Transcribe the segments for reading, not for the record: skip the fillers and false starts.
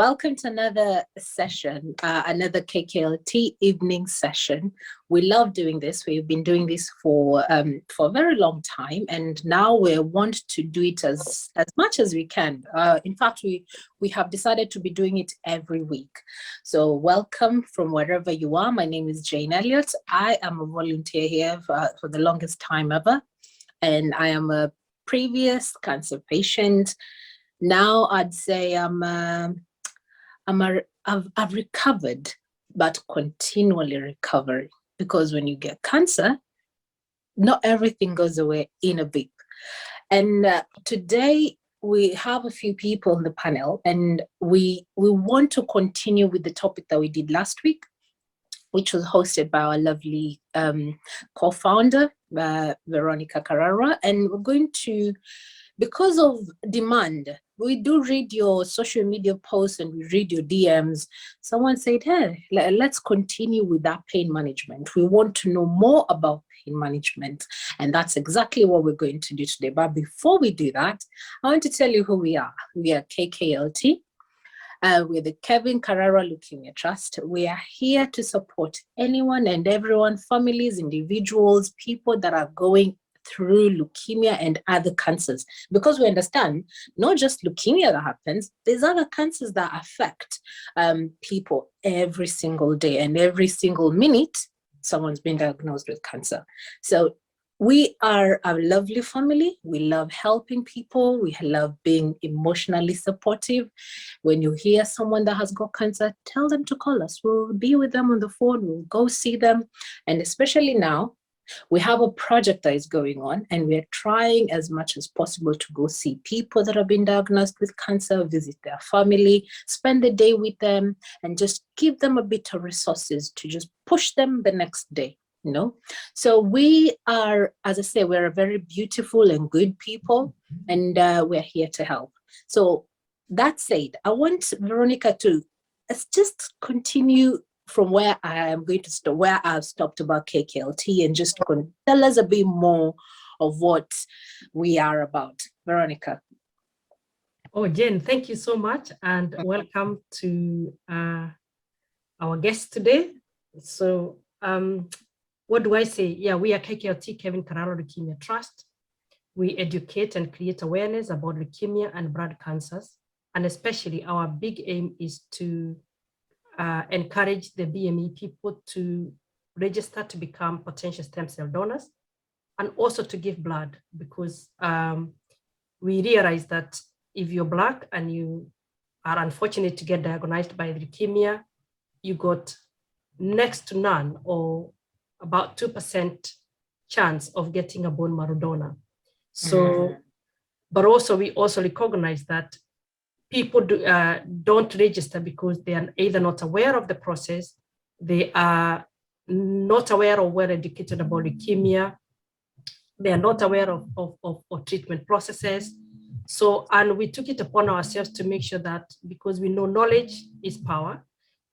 Welcome to another session, another KKLT evening session. We love doing this. We've been doing this for a very long time, and now we want to do it as much as we can. In fact, we have decided to be doing it every week. So welcome from wherever you are. My name is Jane Elliott. I am a volunteer here for the longest time ever, and I am a previous cancer patient. Now I'd say I've recovered, but continually recovering, because when you get cancer, not everything goes away in a beep. And today we have a few people on the panel, and we want to continue with the topic that we did last week, which was hosted by our lovely co-founder, Veronica Carrara. And we're going to, because of demand, we do read your social media posts and we read your DMs. Someone said, hey, let's continue with that pain management. We want to know more about pain management. And that's exactly what we're going to do today. But before we do that, I want to tell you who we are. We are KKLT. We're the Kevin Carrara Leukemia Trust. We are here to support anyone and everyone, families, individuals, people that are going through leukemia and other cancers, because we understand not just leukemia that happens, there's other cancers that affect people every single day, and every single minute someone's been diagnosed with cancer. So we are a lovely family. We love helping people. We love being emotionally supportive. When you hear someone that has got cancer, tell them to call us. We'll be with them on the phone. We'll go see them. And especially now, we have a project that is going on, and we're trying as much as possible to go see people that have been diagnosed with cancer, visit their family, spend the day with them, and just give them a bit of resources to just push them the next day. So we are, as I say, we're a very beautiful and good people, and we're here to help. So that said, I want Veronica to just continue from where I am going to start, where I've stopped about KKLT, and just tell us a bit more of what we are about. Veronica. Oh, Jen, thank you so much, and welcome to our guest today. So what do I say? Yeah, we are KKLT, Kevin Carrara Leukemia Trust. We educate and create awareness about leukemia and blood cancers, and especially our big aim is to encourage the BME people to register to become potential stem cell donors, and also to give blood, because we realize that if you're Black and you are unfortunate to get diagnosed by leukemia, you got next to none, or about 2% chance of getting a bone marrow donor. So, but also we also recognize that people don't register because they are either not aware of the process, they are not aware or well educated about leukemia, they are not aware of treatment processes. So, and we took it upon ourselves to make sure that, because we know knowledge is power,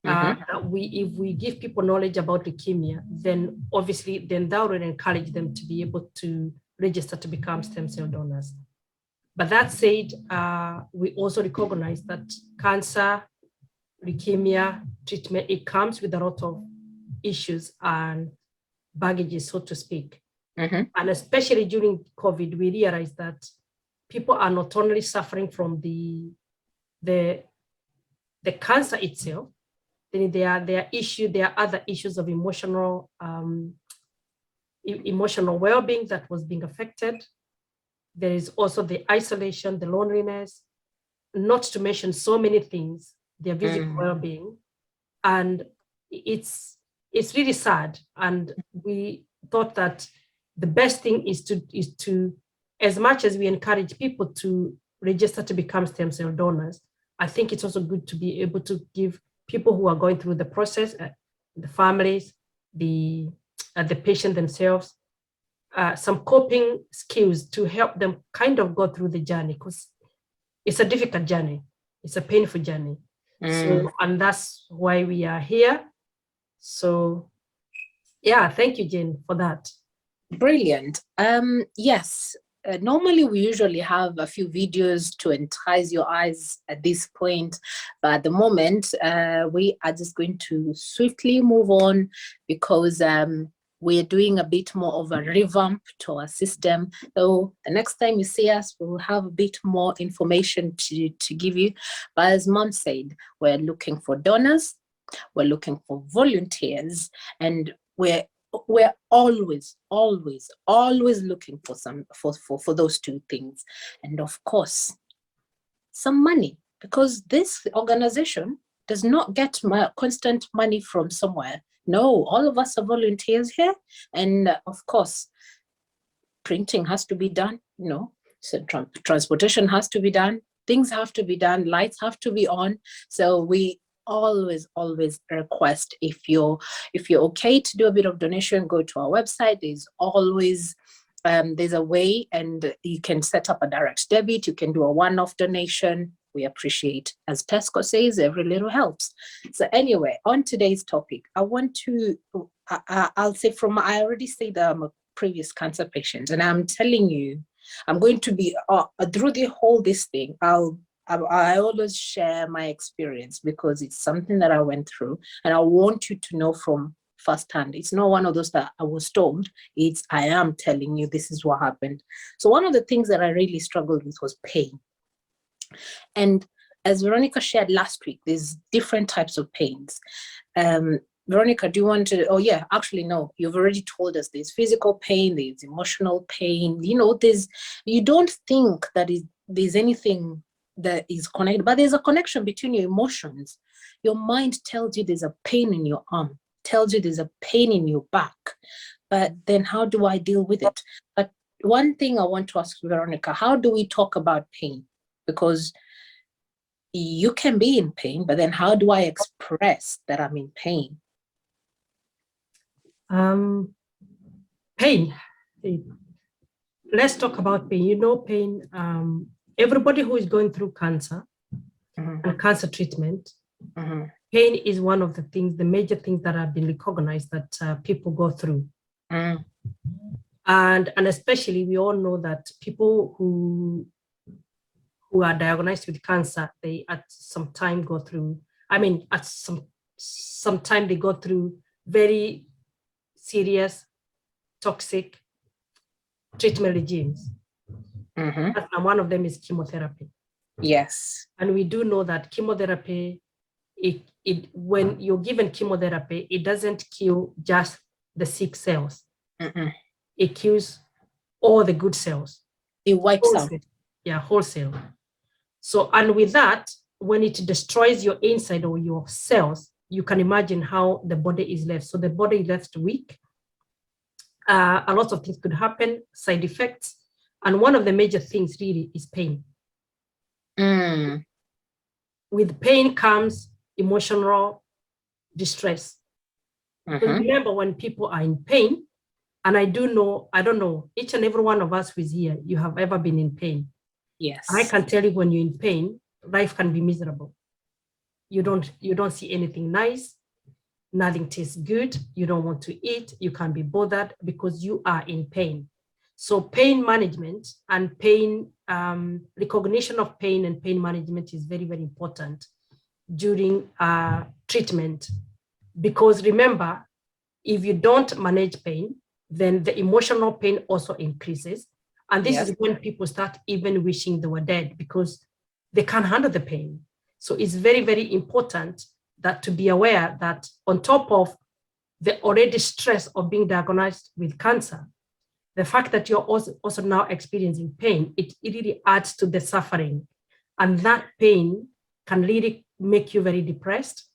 that if we give people knowledge about leukemia, then obviously that will encourage them to be able to register to become stem cell donors. But that said, we also recognize that cancer, leukemia treatment, it comes with a lot of issues and baggages, so to speak. And especially during COVID, we realized that people are not only suffering from the cancer itself, then there are other issues of emotional well-being that was being affected. There is also the isolation, the loneliness, not to mention so many things, their physical well-being. And it's really sad. And we thought that the best thing is to, as much as we encourage people to register to become stem cell donors, I think it's also good to be able to give people who are going through the process, the families, the patient themselves, some coping skills to help them kind of go through the journey, because it's a difficult journey. It's a painful journey. So, and that's why we are here. So yeah, thank you, Jane, for that. Brilliant. Yes, normally we usually have a few videos to entice your eyes at this point, but at the moment we are just going to swiftly move on because we're doing a bit more of a revamp to our system. So the next time you see us, we'll have a bit more information to give you. But as Mom said, we're looking for donors, we're looking for volunteers, and we're always looking for those two things. And of course, some money, because this organization does not get constant money from somewhere. No, all of us are volunteers here. And of course, printing has to be done, so transportation has to be done, things have to be done, lights have to be on. So we always request, if you're okay to do a bit of donation, go to our website. There's always there's a way, and you can set up a direct debit, you can do a one-off donation. We appreciate, as Tesco says, every little helps. So anyway, on today's topic, I want to I'll say, I already said that I'm a previous cancer patient, and I'm telling you, I'm going to be through this thing, I always share my experience because it's something that I went through, and I want you to know from firsthand. It's not one of those that I was told. It's I am telling you this is what happened. So one of the things that I really struggled with was pain. And as Veronica shared last week, there's different types of pains. Veronica, do you want to? Oh yeah, actually no, you've already told us there's physical pain, there's emotional pain. You don't think that there's anything that is connected, but there's a connection between your emotions. Your mind tells you there's a pain in your arm, tells you there's a pain in your back, but then how do I deal with it? But one thing I want to ask Veronica, how do we talk about pain? Because you can be in pain, but then how do I express that I'm in pain? Pain. Let's talk about pain. Pain. Everybody who is going through cancer and cancer treatment, pain is one of the major things that have been recognized that people go through. And especially we all know that people who are diagnosed with cancer, they at some time go through, at some time they go through very serious, toxic treatment regimes. And one of them is chemotherapy. Yes. And we do know that chemotherapy, when you're given chemotherapy, it doesn't kill just the sick cells. It kills all the good cells. It wipes out. Yeah, whole cell. So, and with that, when it destroys your inside or your cells, you can imagine how the body is left. So the body is left weak. A lot of things could happen, side effects. And one of the major things really is pain. With pain comes emotional distress. Because remember, when people are in pain, and I don't know, each and every one of us who is here, you have ever been in pain. Yes. I can tell you, when you're in pain, life can be miserable. You don't see anything nice. Nothing tastes good. You don't want to eat. You can't be bothered because you are in pain. So pain management and pain, recognition of pain and pain management is very, very important during treatment. Because remember, if you don't manage pain, then the emotional pain also increases. And this is when people start even wishing they were dead because they can't handle the pain. So it's very, very important that to be aware that on top of the already stress of being diagnosed with cancer, the fact that you're also now experiencing pain, it really adds to the suffering. And that pain can really make you very depressed.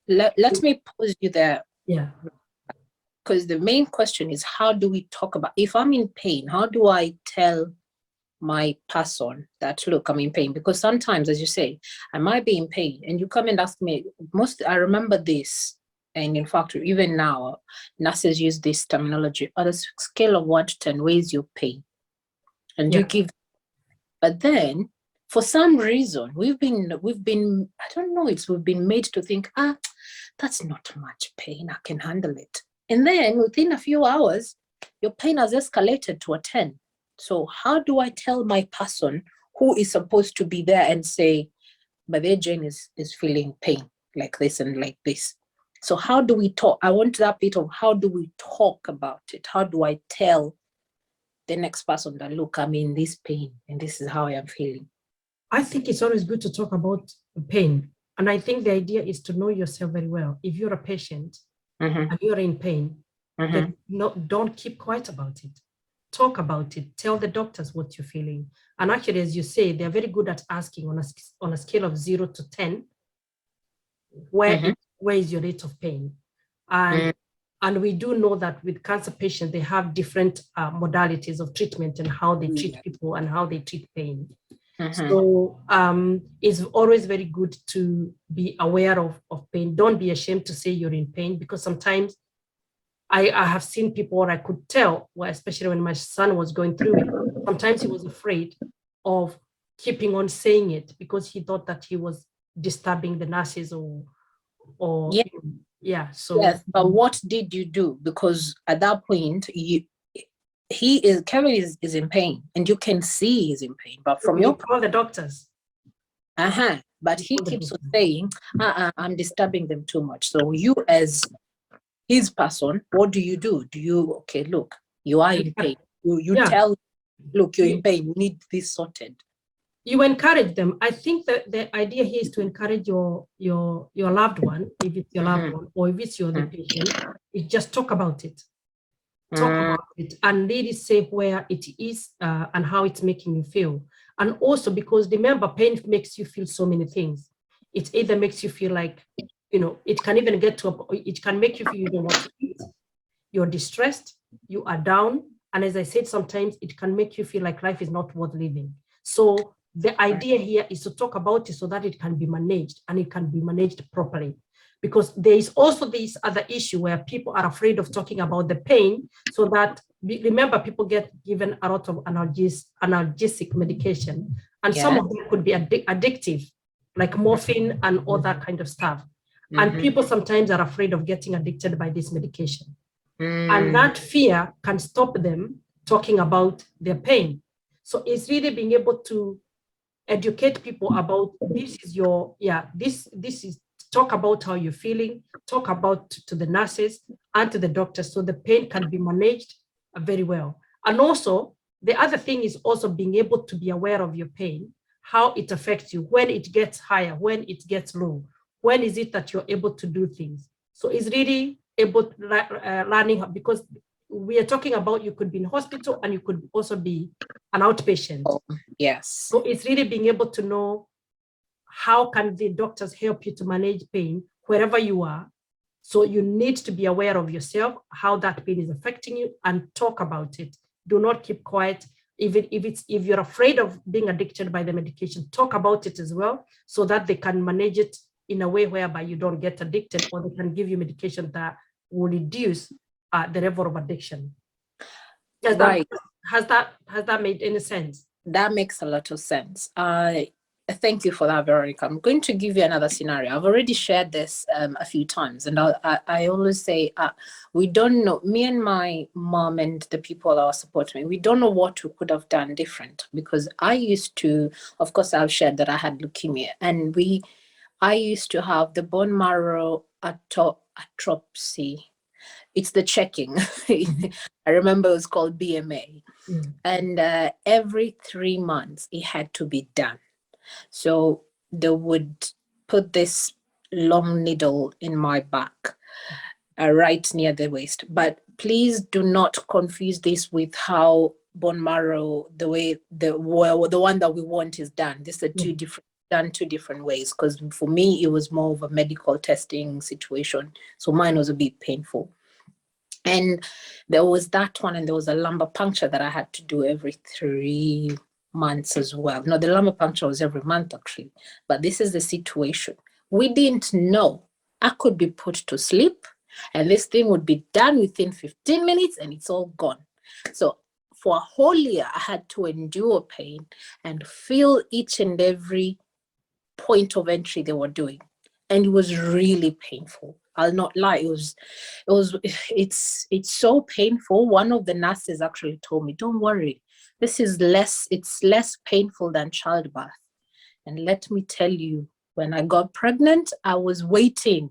Let me pause you there. Yeah. Because the main question is, how do we talk about, if I'm in pain, how do I tell my person that, look, I'm in pain? Because sometimes, as you say, I might be in pain and you come and ask me, I remember this. And in fact, even now, nurses use this terminology on a scale of 1 to 10, where's your pain? And you give, but then for some reason, we've been, I don't know, we've been made to think, that's not much pain, I can handle it. And then within a few hours, your pain has escalated to a 10. So how do I tell my person who is supposed to be there and say, but their Jane is feeling pain like this and like this. So how do we talk? I want that bit of how do we talk about it? How do I tell the next person that, look, I'm in this pain and this is how I am feeling? I think it's always good to talk about pain. And I think the idea is to know yourself very well. If you're a patient and you're in pain, then don't keep quiet about it. Talk about it. Tell the doctors what you're feeling. And actually, as you say, they're very good at asking on a scale of 0 to 10, where is your rate of pain? And we do know that with cancer patients, they have different modalities of treatment and how they treat people and how they treat pain. So it's always very good to be aware of pain. Don't be ashamed to say you're in pain, because sometimes I have seen people, or I could tell, well, especially when my son was going through it, sometimes he was afraid of keeping on saying it because he thought that he was disturbing the nurses or so yes. But what did you do? Because at that point, Kevin is in pain, and you can see he's in pain. But from your call the doctors. But he keeps on saying, I'm disturbing them too much. So you, as his person, what do? Do you, okay, look, you are in pain. You tell, look, you're in pain. We need this sorted. You encourage them. I think that the idea here is to encourage your loved one, if it's your loved one, or if it's your the patient, is just talk about it. Talk about it and really say where it is and how it's making you feel. And also, because remember, pain makes you feel so many things. It either makes you feel like, it can even it can make you feel you don't want to eat, you're distressed, you are down. And as I said, sometimes it can make you feel like life is not worth living. So the idea here is to talk about it so that it can be managed, and it can be managed properly. Because there is also this other issue where people are afraid of talking about the pain, so that, remember, people get given a lot of analgesic medication, and some of them could be addictive, like morphine and all that kind of stuff. And people sometimes are afraid of getting addicted by this medication. And that fear can stop them talking about their pain. So it's really being able to educate people about this is talk about how you're feeling, talk about to the nurses and to the doctors, so the pain can be managed very well. And also, the other thing is also being able to be aware of your pain, how it affects you, when it gets higher, when it gets low, when is it that you're able to do things. So it's really able learning, because we are talking about, you could be in hospital and you could also be an outpatient. Yes. So it's really being able to know how can the doctors help you to manage pain wherever you are. So you need to be aware of yourself, how that pain is affecting you, and talk about it. Do not keep quiet. Even if you're afraid of being addicted by the medication, talk about it as well, so that they can manage it in a way whereby you don't get addicted, or they can give you medication that will reduce the level of addiction. Has that made any sense? That makes a lot of sense. Thank you for that, Veronica. I'm going to give you another scenario. I've already shared this a few times, and I always say, we don't know, me and my mom and the people that are supporting me, we don't know what we could have done different, because I used to, of course, I've shared that I had leukemia, and I used to have the bone marrow atrophy. It's the checking. I remember it was called BMA. And every 3 months it had to be done. So they would put this long needle in my back, right near the waist. But please do not confuse this with how bone marrow, the one that we want is done. These are two different ways, because for me it was more of a medical testing situation, so mine was a bit painful. And there was that one, and there was a lumbar puncture that I had to do every 3 months as well. No, the lumbar puncture was every month actually, but this is the situation. We didn't know. I could be put to sleep and this thing would be done within 15 minutes and it's all gone. So for a whole year, I had to endure pain and feel each and every point of entry they were doing. And it was really painful. I'll not lie. It's so painful. One of the nurses actually told me, don't worry, it's less painful than childbirth. And let me tell you, when I got pregnant, I was waiting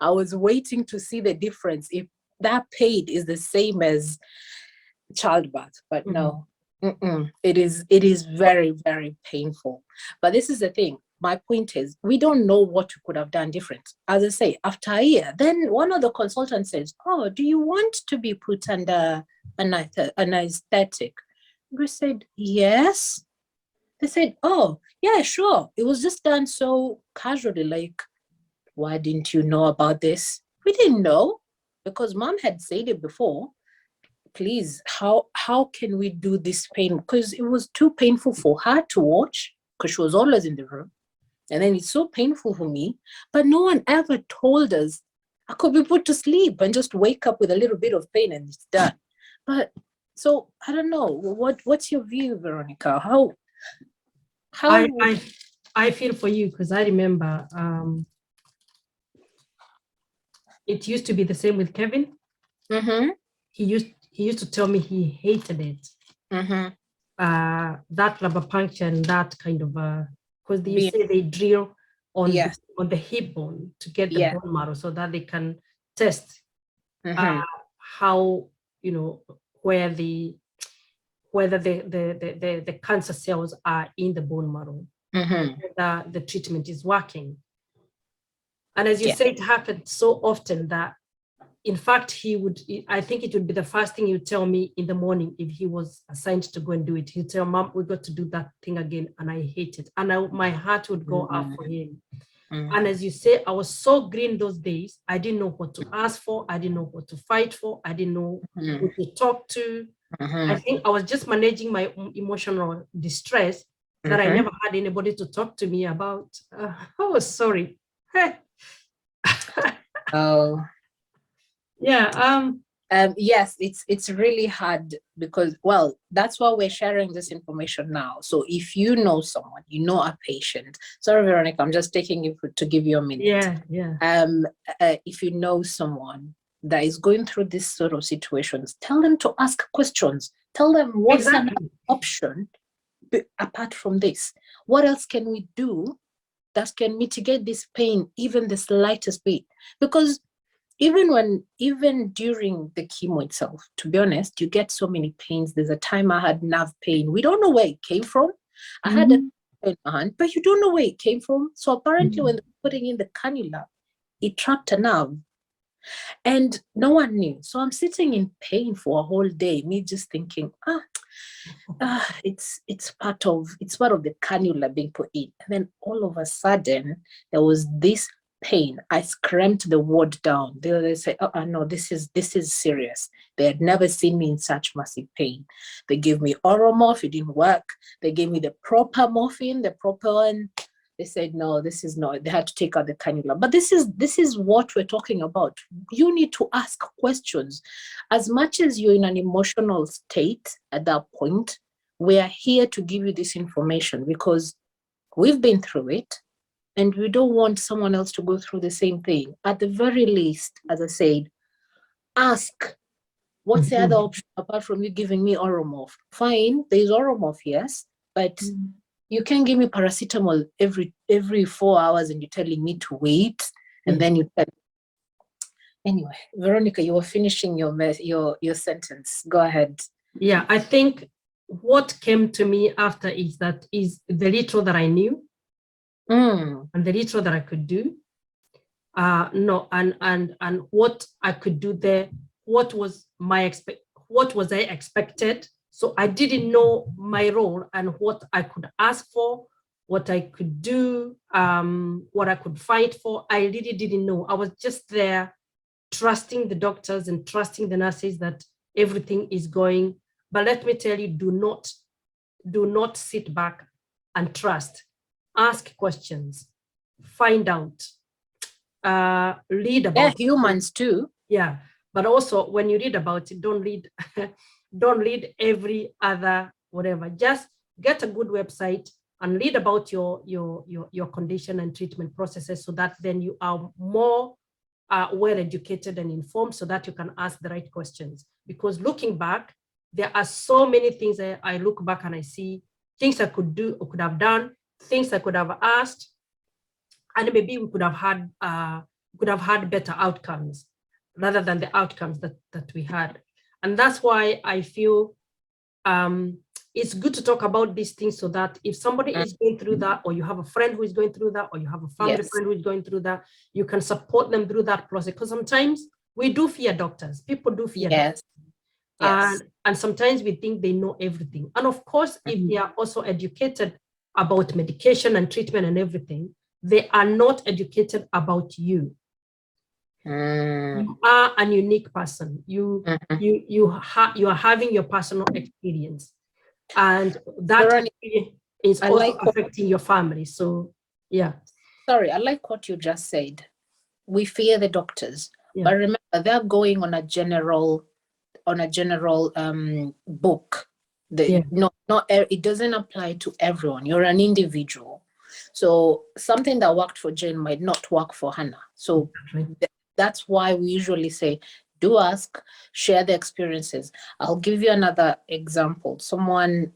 to see the difference, if that pain is the same as childbirth. But no, it is very, very painful. But this is the thing. My point is, we don't know what you could have done different. As I say, after a year, then one of the consultants says, "Oh, do you want to be put under an anesthetic?" We said, "Yes." They said, "Oh, yeah, sure. It was just done so casually. Like, why didn't you know about this?" We didn't know, because mom had said it before. Please, how can we do this pain? Because it was too painful for her to watch, because she was always in the room. And then it's so painful for me. But no one ever told us I could be put to sleep and just wake up with a little bit of pain and it's done. But so I don't know. What's your view, Veronica? How I feel for you, because I remember it used to be the same with Kevin. He used to tell me he hated it. That rubber puncture and that kind of because they say they drill on the hip bone to get the bone marrow so that they can test how, you know, whether the cancer cells are in the bone marrow, that the treatment is working. And as you say, it happened so often that, in fact, I think it would be the first thing he'd tell me in the morning if he was assigned to go and do it. He'd tell, "Mom, we got to do that thing again." And I hate it. And my heart would go out for him. And as you say, I was so green those days. I didn't know what to ask for. I didn't know what to fight for. I didn't know who to talk to. I think I was just managing my emotional distress that I never had anybody to talk to me about. Oh, sorry. Oh. Yeah. Yes, it's really hard, because, well, that's why we're sharing this information now. So if you know someone, you know a patient. Sorry, Veronica, I'm just taking you to give you a minute. If you know someone that is going through this sort of situations, tell them to ask questions. Tell them what's an option apart from this. What else can we do that can mitigate this pain, even the slightest bit? Because even during the chemo itself, to be honest, you get so many pains. There's a time I had nerve pain. We don't know where it came from. I had a pain in my hand, but you don't know where it came from. So apparently when they're putting in the cannula, it trapped a nerve. And no one knew. So I'm sitting in pain for a whole day, me just thinking, it's part of the cannula being put in. And then all of a sudden, there was this pain. I screamed the word down. They say, "Oh, no, this is serious." They had never seen me in such massive pain. They gave me Oromorph. It didn't work. They gave me the proper morphine, the proper one. They said, "No, this is not." They had to take out the cannula. But this is what we're talking about. You need to ask questions. As much as you're in an emotional state at that point, we are here to give you this information because we've been through it. And we don't want someone else to go through the same thing. At the very least, as I said, ask, what's the other option apart from you giving me Oromorph? Fine, there's Oromorph, yes, but you can't give me paracetamol every 4 hours and you're telling me to wait. And then you tell. Anyway, Veronica, you were finishing your sentence. Go ahead. Yeah, I think what came to me after is the little that I knew. And the little that I could do, and what I could do there, what was I expected. So I didn't know my role and what I could ask for, what I could do, what I could fight for. I really didn't know. I was just there, trusting the doctors and trusting the nurses that everything is going. But let me tell you, do not sit back and trust. Ask questions, find out, read about. They're humans too. Yeah, but also when you read about it, don't read every other whatever. Just get a good website and read about your condition and treatment processes, so that then you are more well educated and informed, so that you can ask the right questions. Because looking back, there are so many things that I look back and I see things I could do or could have done, things I could have asked, and maybe we could have had better outcomes rather than the outcomes that we had. And that's why I feel it's good to talk about these things, so that if somebody is going through that, or you have a friend who is going through that, or you have a family friend who is going through that, you can support them through that process. Because sometimes we do fear doctors. People do fear doctors. And sometimes we think they know everything. And of course, if they are also educated about medication and treatment and everything, they are not educated about you. You are a unique person. You are having your personal experience, and that is also affecting your family. So yeah. Sorry, I like what you just said. We fear the doctors, but remember, they're going on a general book. It doesn't apply to everyone. You're an individual. So something that worked for Jane might not work for Hannah. So that's why we usually say, do ask, share the experiences. I'll give you another example. Someone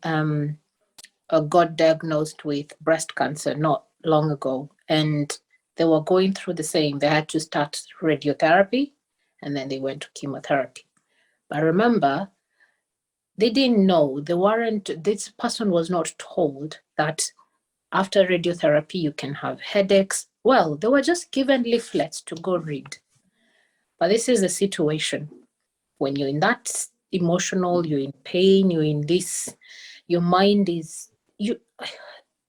got diagnosed with breast cancer not long ago, and they were going through the same. They had to start radiotherapy, and then they went to chemotherapy. But remember, they didn't know, this person was not told that after radiotherapy, you can have headaches. Well, they were just given leaflets to go read. But this is the situation. When you're in that emotional, you're in pain, you're in this, your mind is, you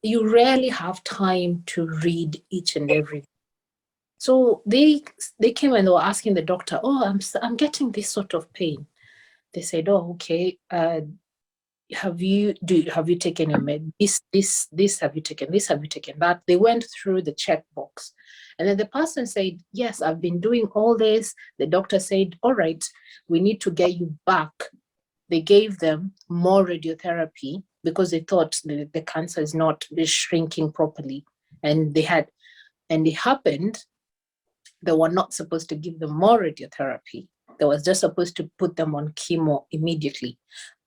rarely have time to read each and every. So they came and they were asking the doctor, oh, I'm getting this sort of pain. They said, oh, okay, have you taken your med? This, have you taken this? Have you taken that? They went through the checkbox. And then the person said, yes, I've been doing all this. The doctor said, all right, we need to get you back. They gave them more radiotherapy because they thought the cancer is not shrinking properly. And it happened, they were not supposed to give them more radiotherapy. They was just supposed to put them on chemo immediately.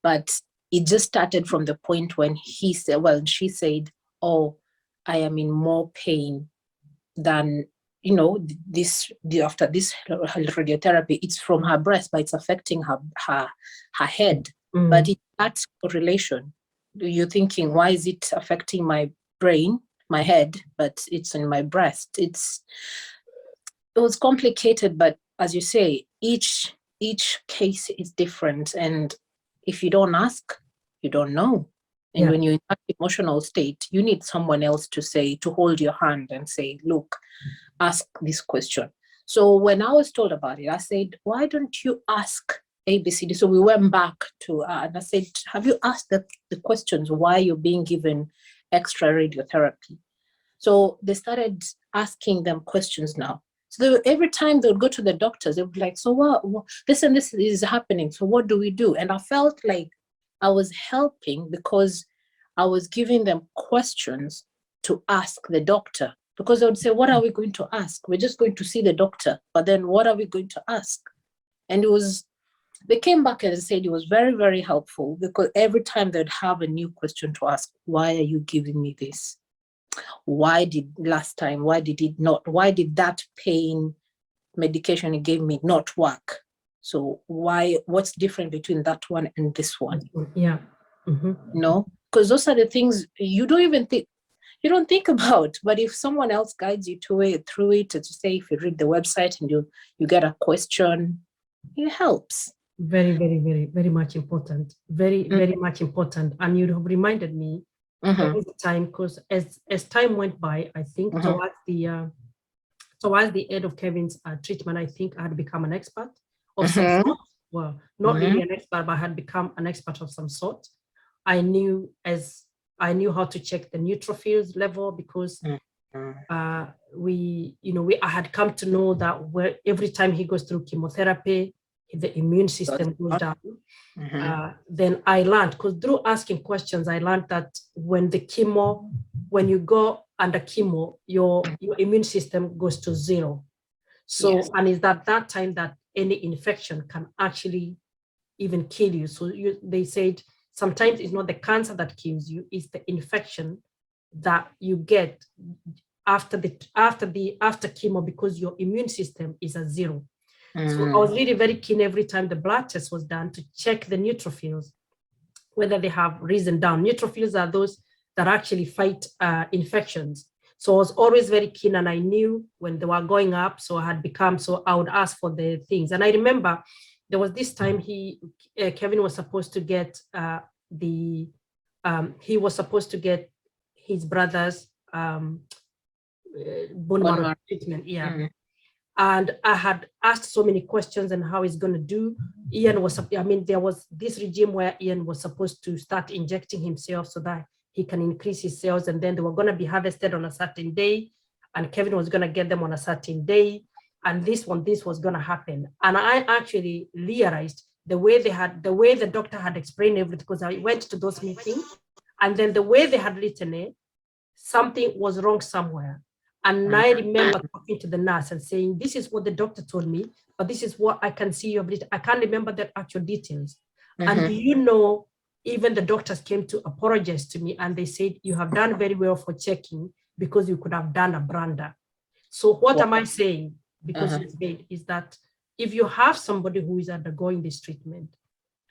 But it just started from the point when she said, oh, I am in more pain than, after this radiotherapy. It's from her breast, but it's affecting her head. But that's correlation. You're thinking, why is it affecting my brain, my head, but it's in my breast? It was complicated, but as you say, each case is different, and if you don't ask, you don't know. And when you're in that emotional state, you need someone else to hold your hand and say, look, ask this question. So when I was told about it, I said, why don't you ask ABCD? So we went back to and I said, have you asked the questions why you're being given extra radiotherapy? So they started asking them questions now. So every time they would go to the doctors, they would be like, so what, this and this is happening. So what do we do? And I felt like I was helping because I was giving them questions to ask the doctor, because they would say, what are we going to ask? We're just going to see the doctor, but then what are we going to ask? And they came back and said it was very, very helpful, because every time they'd have a new question to ask, why are you giving me this? Why did that pain medication you gave me not work? So what's different between that one and this one? Yeah. Because those are the things you don't think about. But if someone else guides you through it, to say, if you read the website and you get a question, it helps. Very, very, very, very much important. Very, very much important. And you have reminded me of the time, because as time went by, I think towards the end of Kevin's treatment, I think I had become an expert of some sort. Well, not really an expert, but I had become an expert of some sort. I knew how to check the neutrophils level, because I had come to know that every time he goes through chemotherapy, the immune system goes down. Then I learned, because through asking questions, I learned that when you go under chemo, your immune system goes to zero. So, and it's at that time that any infection can actually even kill you. So they said sometimes it's not the cancer that kills you, it's the infection that you get after chemo, because your immune system is at zero. So I was really very keen every time the blood test was done to check the neutrophils, whether they have risen down. Neutrophils are those that actually fight infections. So I was always very keen, and I knew when they were going up, so I would ask for the things. And I remember there was this time Kevin was supposed to get he was supposed to get his brother's bone marrow treatment. Yeah. And I had asked so many questions and how he's going to do. There was this regime where Ian was supposed to start injecting himself so that he can increase his cells, and then they were going to be harvested on a certain day, and Kevin was going to get them on a certain day, and this was going to happen. And I actually realized the way the doctor had explained everything, because I went to those meetings, and then the way they had written it, something was wrong somewhere. And I remember talking to the nurse and saying, this is what the doctor told me, but this is what I can see you have written. I can't remember the actual details. And do you know, even the doctors came to apologize to me, and they said, you have done very well for checking, because you could have done a brander. So what am I saying? Because it's made is that if you have somebody who is undergoing this treatment,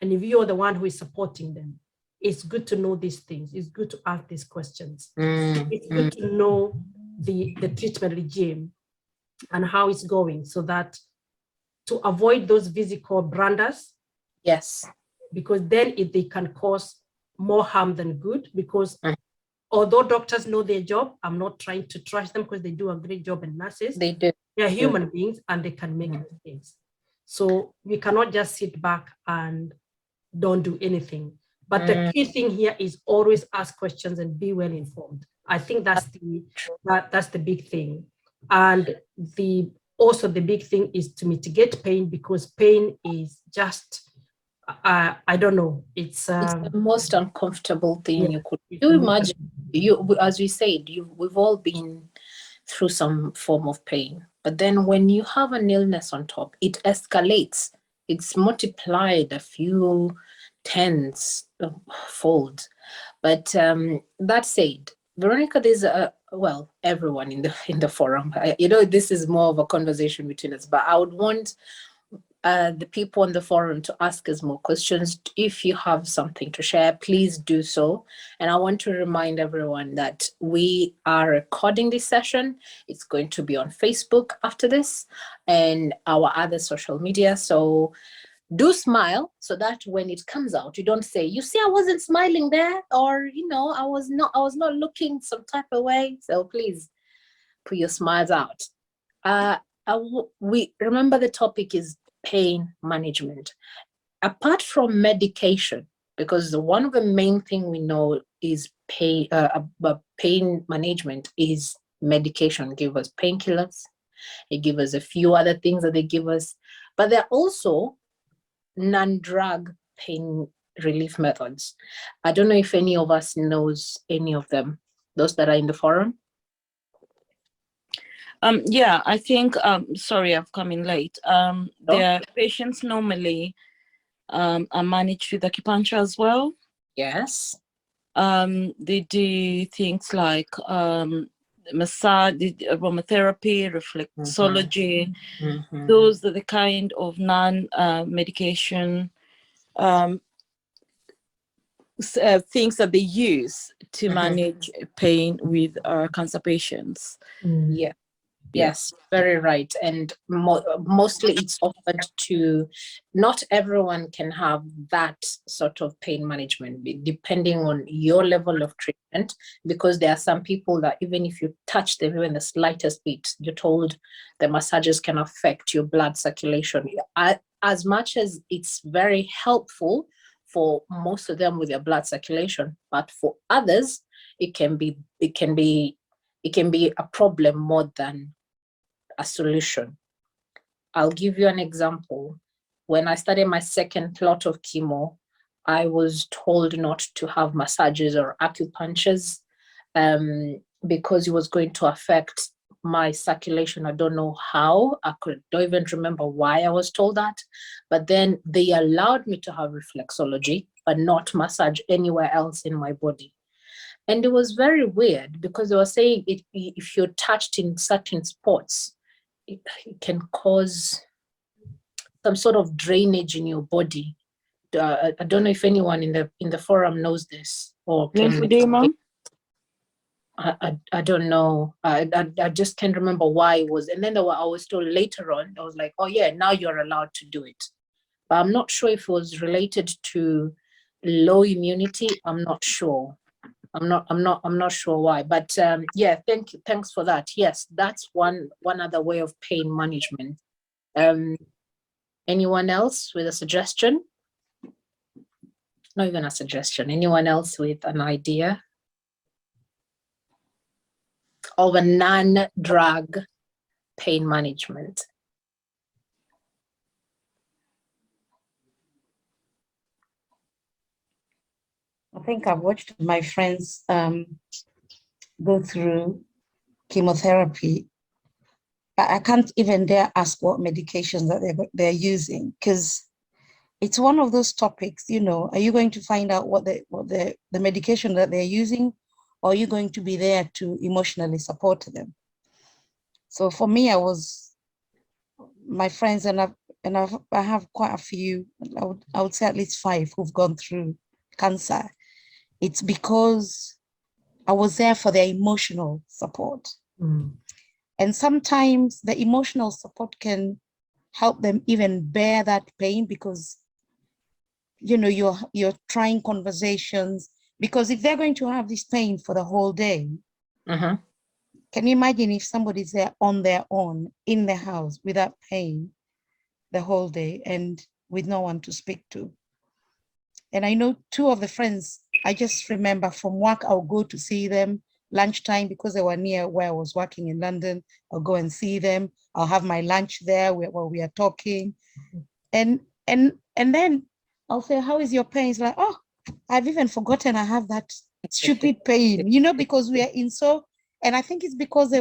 and if you're the one who is supporting them, it's good to know these things. It's good to ask these questions. It's good to know the treatment regime and how it's going, so that to avoid those physical branders. Yes. Because then they can cause more harm than good, because although doctors know their job, I'm not trying to trash them, because they do a great job, and nurses, They do. They're human beings, and they can make mistakes. So we cannot just sit back and don't do anything. But the key thing here is always ask questions and be well informed. I think that's the big thing. And also the big thing is to mitigate pain, because pain is just, I don't know, it's the most uncomfortable thing you could do. Imagine, as we said, we've all been through some form of pain, but then when you have an illness on top, it escalates. It's multiplied a few tens fold. But that said, Veronica, there's everyone in the forum. This is more of a conversation between us, but I would want the people on the forum to ask us more questions. If you have something to share, please do so. And I want to remind everyone that we are recording this session. It's going to be on Facebook after this, and our other social media. So do smile, so that when it comes out, you don't say, you see, I wasn't smiling there, or I was not looking some type of way. So please put your smiles out. We remember the topic is pain management. Apart from medication, because one of the main thing we know is pain management is medication. Give us painkillers, they give us a few other things that they give us, but they're also non-drug pain relief methods. I don't know if any of us knows any of them, those that are in the forum. Yeah, I think, sorry, I've come in late. Their patients normally are managed with acupuncture as well. Yes. They do things like massage, aromatherapy, reflexology. Those are the kind of non-medication things that they use to manage pain with cancer patients. Yeah. Yes, very right. And mostly it's offered to, not everyone can have that sort of pain management, depending on your level of treatment, because there are some people that even if you touch them even the slightest bit, you're told the massages can affect your blood circulation. As much as it's very helpful for most of them with their blood circulation, but for others, it can be a problem more than a solution. I'll give you an example. When I started my second lot of chemo, I was told not to have massages or acupunctures because it was going to affect my circulation. I don't know how. Don't even remember why I was told that. But then they allowed me to have reflexology, but not massage anywhere else in my body. And it was very weird because they were saying if you're touched in certain spots, it can cause some sort of drainage in your body. I don't know if anyone in the forum knows this or can. Lymphedema? I don't know. I just can't remember why it was. And then I was told later on, I was like, oh yeah, now you're allowed to do it. But I'm not sure if it was related to low immunity. I'm not sure. I'm not sure why. But yeah, thanks for that. Yes, that's one other way of pain management. Anyone else with a suggestion? Not even a suggestion. Anyone else with an idea of a non-drug pain management? I think I've watched my friends go through chemotherapy. I can't even dare ask what medications that they're using, because it's one of those topics, you know, are you going to find out what the medication that they're using, or are you going to be there to emotionally support them? So for me, my friends, and I have quite a few, I would say at least 5 who've gone through cancer. It's because I was there for their emotional support. And sometimes the emotional support can help them even bear that pain, because, you know, you're trying conversations, because if they're going to have this pain for the whole day, can you imagine if somebody's there on their own in the house with that pain the whole day and with no one to speak to? And I know 2 of the friends, I just remember from work, I'll go to see them lunchtime because they were near where I was working in London. I'll go and see them. I'll have my lunch there while we are talking. And then I'll say, how is your pain? It's like, oh, I've even forgotten I have that stupid pain, you know, because we are in and I think it's because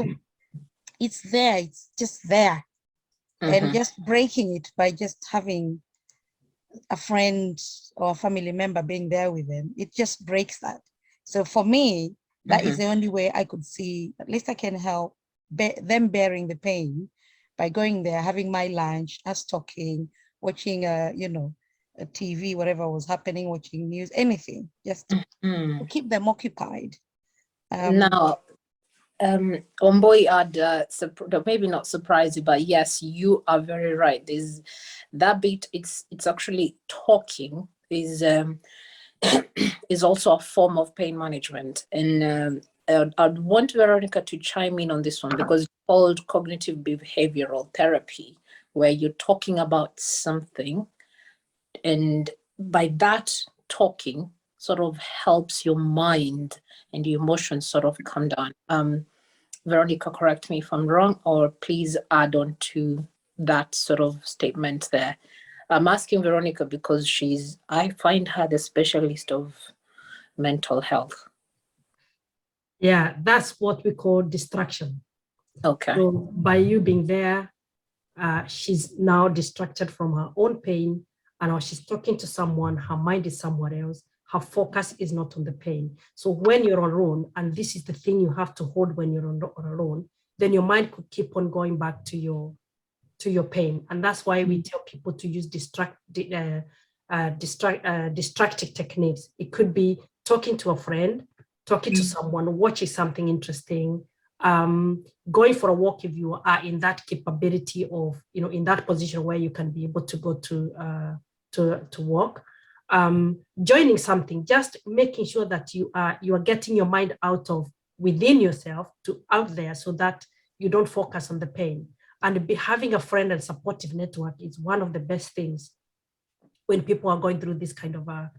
it's there, it's just there. And just breaking it by just having a friend or a family member being there with them, it just breaks that. So for me, that is the only way I could see, at least I can help them bearing the pain by going there, having my lunch, us talking, watching, you know, a TV, whatever was happening, watching news, anything, just to keep them occupied. Now, Omboy, maybe not surprise you, but yes, you are very right. There's that bit. It's actually talking is also a form of pain management, and I'd want Veronica to chime in on this one, because it's called cognitive behavioral therapy, where you're talking about something, and by that talking sort of helps your mind and your emotions sort of come down. Veronica, correct me if I'm wrong, or please add on to that sort of statement there. I'm asking Veronica because I find her the specialist of mental health. Yeah, that's what we call distraction. Okay. So by you being there, she's now distracted from her own pain, and now she's talking to someone, her mind is somewhere else, her focus is not on the pain. So when you're alone, and this is the thing you have to hold when you're alone, then your mind could keep on going back to your pain. And that's why we tell people to use distracting techniques. It could be talking to a friend, talking to someone, watching something interesting, going for a walk if you are in that capability of, you know, in that position where you can be able to go to walk, joining something, just making sure that you are getting your mind out of within yourself to out there, so that you don't focus on the pain. And having a friend and supportive network is one of the best things when people are going through this kind of a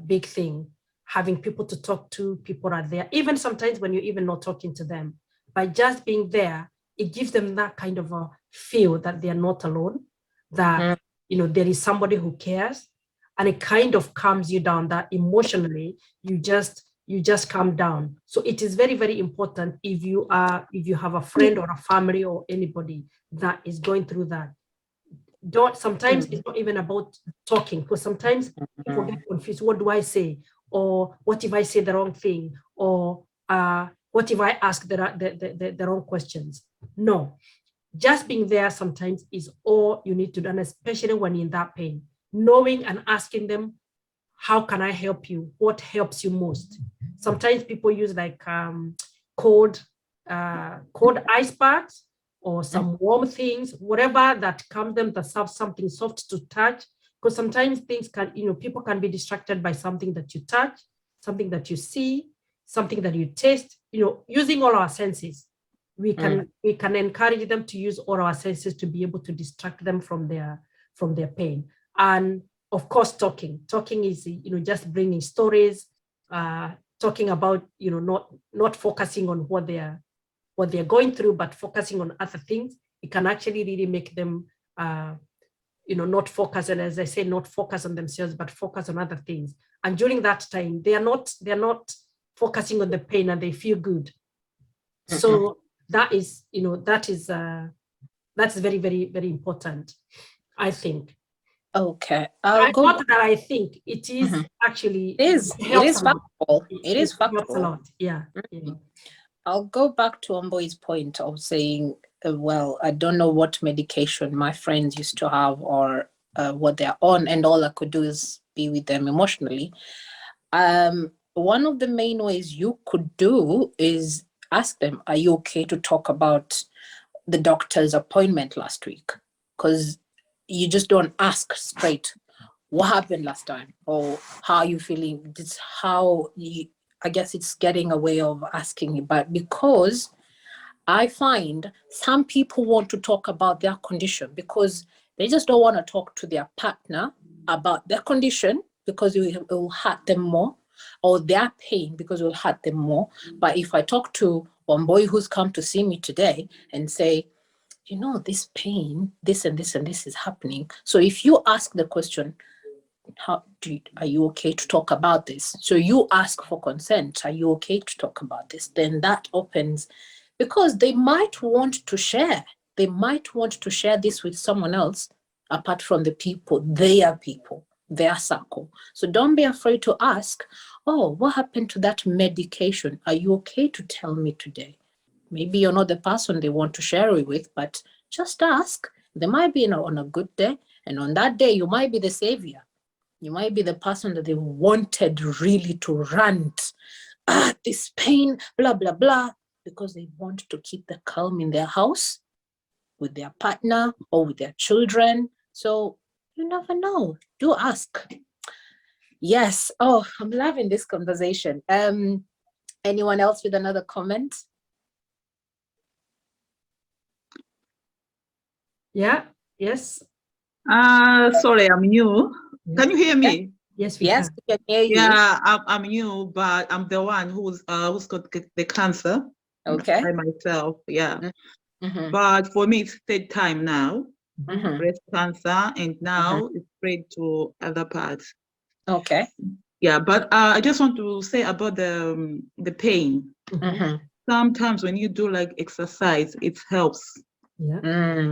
big thing. Having people to talk to, people are there, even sometimes when you're even not talking to them. By just being there, it gives them that kind of a feel that they're not alone, that you know, there is somebody who cares, and it kind of calms you down, that emotionally you just you just calm down. So it is very, very important if you have a friend or a family or anybody that is going through that. Sometimes it's not even about talking, because sometimes people get confused. What do I say? Or what if I say the wrong thing? Or what if I ask the wrong questions? No, just being there sometimes is all you need to do, and especially when you're in that pain, knowing and asking them, how can I help you? What helps you most? Sometimes people use like cold ice baths, or some warm things, whatever that calms them, that have something soft to touch. Because sometimes things can, people can be distracted by something that you touch, something that you see, something that you taste, using all our senses. We can encourage them to use all our senses to be able to distract them from their pain. And of course, talking is, just bringing stories, talking about, not focusing on what they're going through, but focusing on other things. It can actually really make them, not focus. And as I say, not focus on themselves, but focus on other things. And during that time, they're not focusing on the pain, and they feel good. So that's very, very, very important, I think. Okay. Not that I think, it is actually. It is factual. It is helps a factual. lot. Yeah. I'll go back to Omboi's point of saying, well, I don't know what medication my friends used to have, or what they're on, and all I could do is be with them emotionally. One of the main ways you could do is ask them, are you okay to talk about the doctor's appointment last week? Because you just don't ask straight, what happened last time? Or how are you feeling? I guess it's getting a way of asking you, but because I find some people want to talk about their condition because they just don't want to talk to their partner about their condition, because it will hurt them more, or their pain because it will hurt them more. But if I talk to one boy who's come to see me today and say, this pain, this and this and this is happening. So if you ask the question, are you okay to talk about this? So you ask for consent. Are you okay to talk about this? Then that opens, because they might want to share. They might want to share this with someone else apart from their circle. So don't be afraid to ask, oh, what happened to that medication? Are you okay to tell me today? Maybe you're not the person they want to share it with, but just ask. They might be on a good day, and on that day, you might be the savior. You might be the person that they wanted really to rant. This pain, blah, blah, blah, because they want to keep the calm in their house with their partner or with their children. So you never know. Do ask. Yes. Oh, I'm loving this conversation. Anyone else with another comment? Yeah. Yes. Sorry, I'm new. Can you hear me? Yes, we Yes, can. we can hear you. Yeah, I'm new, but I'm the one who's got the cancer. Okay. By myself, yeah. Mm-hmm. But for me, it's third time now, Mm-hmm. breast cancer, and now it's spread to other parts. Okay. Yeah, but I just want to say about the pain. Mm-hmm. Sometimes when you do like exercise, it helps. Yeah.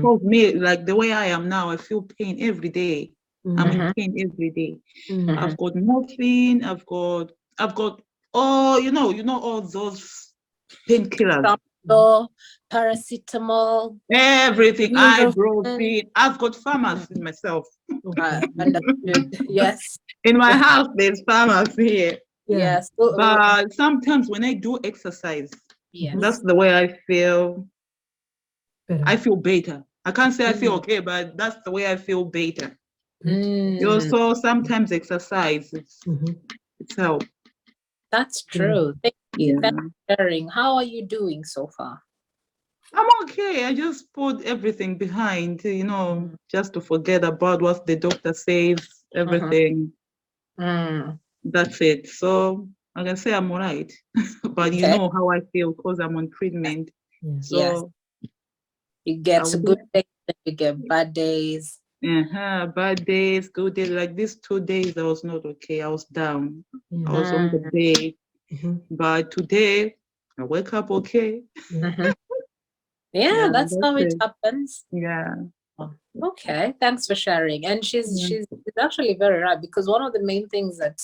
For me, like the way I am now, I feel pain every day. I'm in Mhm. pain every day. Mhm. I've got morphine. I've got all all those painkillers. So, paracetamol. Everything. Nurofen. Ibuprofen. I've got pharmacy myself. Understood. Yes. In my house, there's pharmacy here. Yeah. Yes. But sometimes when I do exercise, Yes. that's the way I feel. Better. I feel better. I can't say I feel okay, but that's the way I feel better. Mm. Also, sometimes exercise, it's help. That's true. Thank you. Yeah. Thanks for sharing. How are you doing so far? I'm okay. I just put everything behind, just to forget about what the doctor says, everything. That's it. So I can say I'm all right. But you Okay. know how I feel because I'm on treatment. Yeah. So Yes. You get I good days and you get bad days. bad days, good days. Like these 2 days, I was not okay. I was down. Yeah. I was on the bed. But today I wake up okay. Yeah, Yeah, that's how that's it it. happens. Yeah. Oh, okay, thanks for sharing. And she's Yeah. she's actually very right, because one of the main things that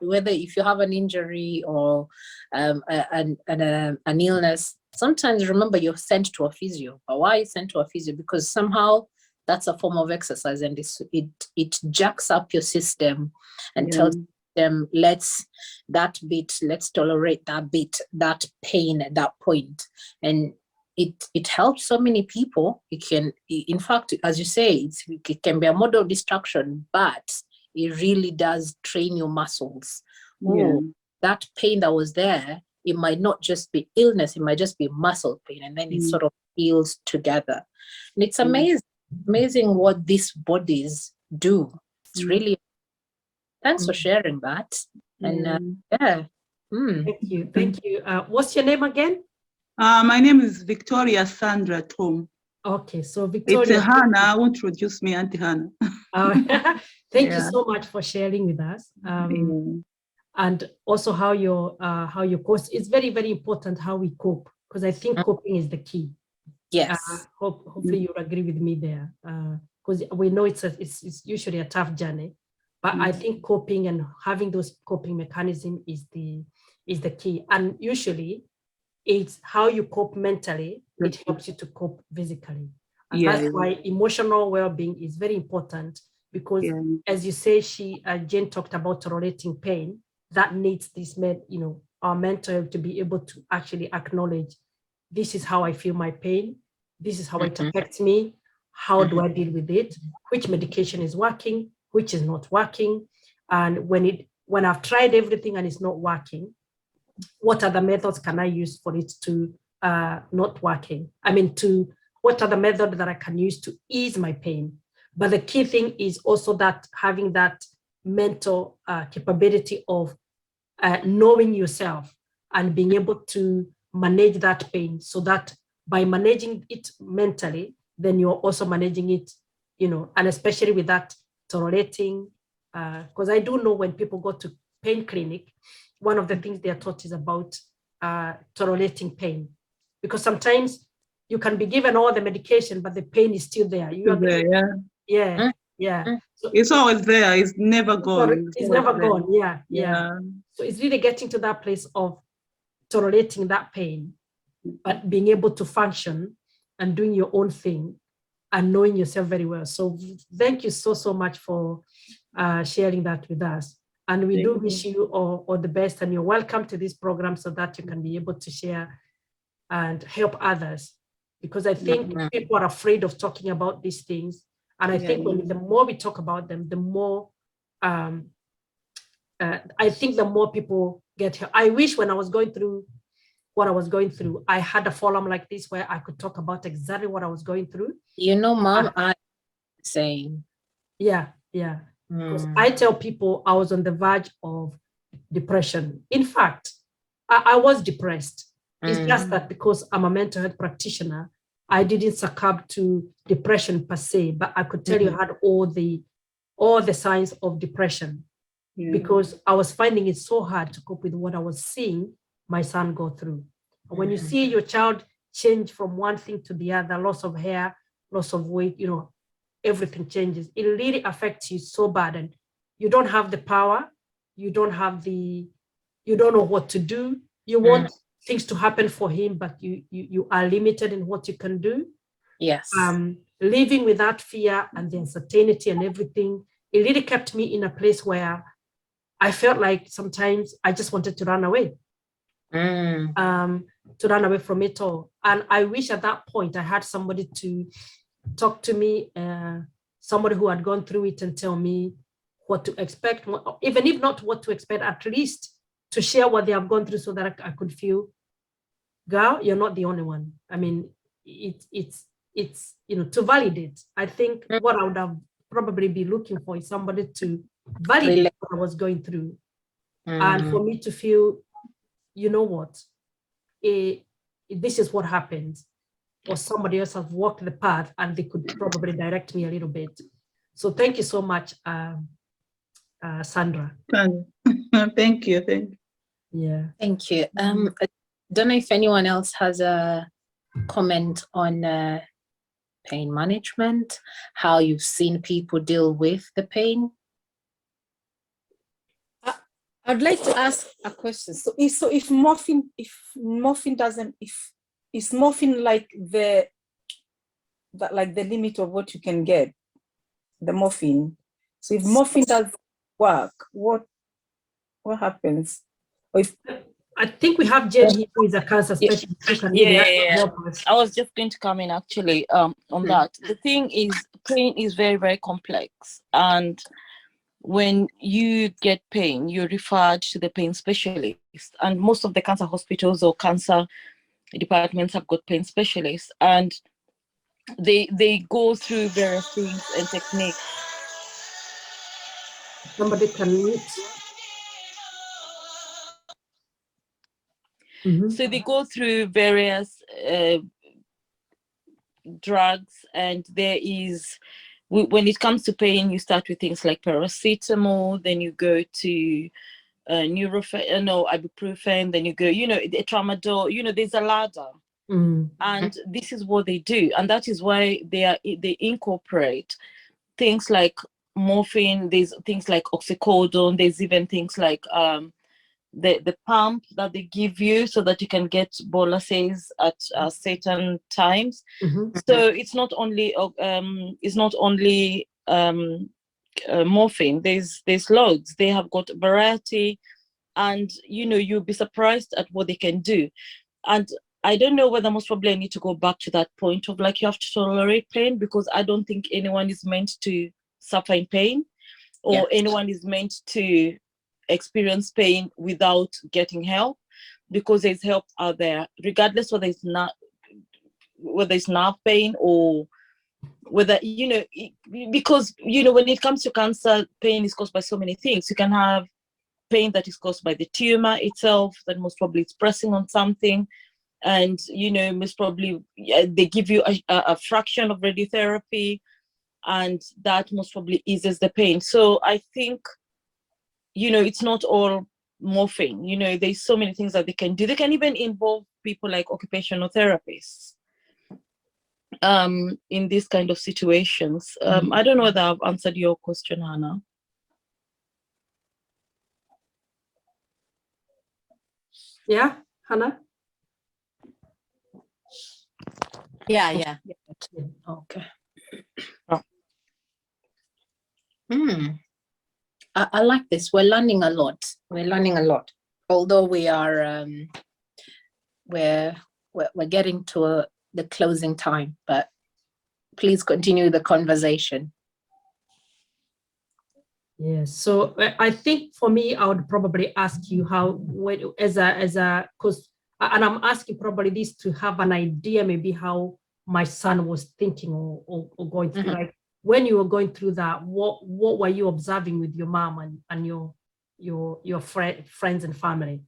whether if you have an injury or an illness, sometimes remember you're sent to a physio. But why are you sent to a physio? Because somehow that's a form of exercise, and it jacks up your system and Yeah. tells them, let's tolerate that bit, that pain at that point. And it helps so many people. It can, in fact, as you say, it can be a mode of distraction, but it really does train your muscles. Yeah. That pain that was there, it might not just be illness, it might just be muscle pain, and then it sort of heals together. And it's amazing what these bodies do. It's really, thanks for sharing that. And yeah. Thank you. What's your name again? My name is Victoria Sandra Tom. Okay, so It's Victoria. Hannah. I won't introduce me, Auntie Hannah. Thank you so much for sharing with us. And also how you cope. It's very, very important how we cope, because I think coping is the key. Yes. Hopefully you'll agree with me there, because we know it's usually a tough journey, but I think coping and having those coping mechanisms is the key. And usually it's how you cope mentally. It helps you to cope physically. And that's why emotional well-being is very important, because as you say, Jane talked about tolerating pain. That needs this our mental health to be able to actually acknowledge, this is how I feel my pain. This is how it affects me. How do I deal with it? Which medication is working? Which is not working? And when I've tried everything and it's not working, what other methods can I use for it to not working? What are the methods that I can use to ease my pain? But the key thing is also that having that mental capability of knowing yourself and being able to manage that pain, so that by managing it mentally, then you're also managing it, and especially with that tolerating, because I do know when people go to pain clinic, one of the things they are taught is about tolerating pain, because sometimes you can be given all the medication, but the pain is still there. So it's always there. It's never gone. It's never gone. Yeah. So it's really getting to that place of tolerating that pain, but being able to function and doing your own thing and knowing yourself very well. So thank you so much for sharing that with us. And we do wish you all the best, and you're welcome to this program so that you can be able to share and help others. Because I think people are afraid of talking about these things. And I think the more we talk about them, the more, I think the more people get help. I wish when I was going through what I was going through, I had a forum like this where I could talk about exactly what I was going through. Mom, I'm saying. Yeah. Because I tell people I was on the verge of depression. In fact, I was depressed. It's just that because I'm a mental health practitioner, I didn't succumb to depression per se, but I could tell you I had all the signs of depression, because I was finding it so hard to cope with what I was seeing my son go through. When you see your child change from one thing to the other, loss of hair, loss of weight, everything changes. It really affects you so bad, and you don't have the power. You don't know what to do. You want things to happen for him, but you are limited in what you can do. Yes. Living with that fear and the uncertainty and everything, it really kept me in a place where I felt like sometimes I just wanted to run away. To run away from it all. And I wish at that point I had somebody to talk to me, somebody who had gone through it and tell me what to expect, even if not what to expect, at least to share what they have gone through, so that I could feel, girl, you're not the only one. It's to validate. I think what I would have probably be looking for is somebody to validate what I was going through, and for me to feel, you know what, this is what happens, or somebody else has walked the path and they could probably direct me a little bit. So thank you so much, Sandra. Thank you. Yeah. Thank you. I don't know if anyone else has a comment on pain management, how you've seen people deal with the pain. I'd like to ask a question. So if morphine doesn't, is morphine like the limit of what you can get, the morphine? So if morphine does work, what happens? Or if I think we have Jane here, who is a cancer specialist, who can really help us. I was just going to come in actually on that. The thing is, pain is very, very complex. And when you get pain, you're referred to the pain specialist. And most of the cancer hospitals or cancer departments have got pain specialists. And they go through various things and techniques. Somebody can mute. So they go through various drugs, and there is, when it comes to pain, you start with things like paracetamol, then you go to ibuprofen, then you go, the tramadol, there's a ladder. And this is what they do. And that is why they incorporate things like morphine, there's things like oxycodone, there's even things like the pump that they give you so that you can get boluses at certain times. So it's not only morphine. There's loads. They have got variety, and you'll be surprised at what they can do. And I don't know whether most probably I need to go back to that point of like you have to tolerate pain, because I don't think anyone is meant to suffer in pain, or anyone is meant to experience pain without getting help, because there's help out there, regardless whether it's nerve pain or whether, because, when it comes to cancer, pain is caused by so many things. You can have pain that is caused by the tumor itself, that most probably it's pressing on something. And, most probably they give you a fraction of radiotherapy, and that most probably eases the pain. So I think, it's not all morphine. There's so many things that they can do. They can even involve people like occupational therapists in these kind of situations. I don't know whether I've answered your question, Hannah. Yeah, Hannah? Yeah. Okay. I like this. We're learning a lot. Although we are we're getting to the closing time, but please continue the conversation. Yes. So I think for me, I would probably ask you how, because I'm asking probably this to have an idea, maybe how my son was thinking or going through. Like when you were going through that, what were you observing with your mom and your friends and family?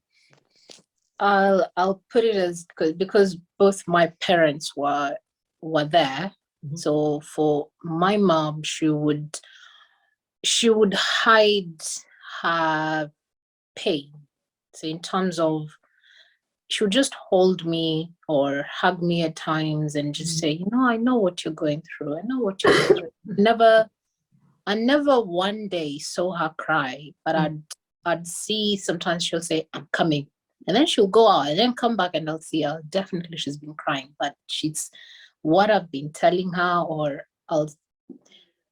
I'll put it as, because both my parents were there. So for my mom, she would hide her pain. So in terms of, she would just hold me or hug me at times and just say, I know what you're going through. I know what you're going through. I never one day saw her cry, but I'd see, sometimes she'll say, I'm coming. And then she'll go out and then come back, and I'll see, definitely she's been crying, but she's what I've been telling her, or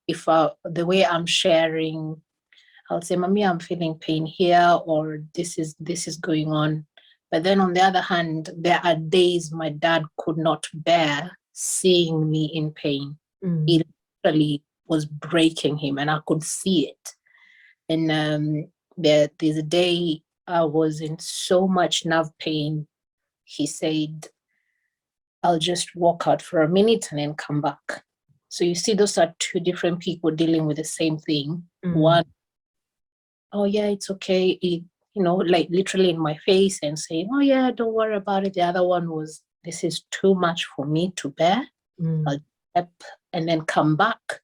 the way I'm sharing, I'll say, Mommy, I'm feeling pain here, or this is going on. But then on the other hand, there are days my dad could not bear seeing me in pain. It literally was breaking him, and I could see it. And there's a day I was in so much nerve pain. He said, I'll just walk out for a minute and then come back. So you see, those are two different people dealing with the same thing. One, oh yeah, it's okay. Like literally in my face and saying, oh yeah, don't worry about it. The other one was, this is too much for me to bear. I'll step and then come back,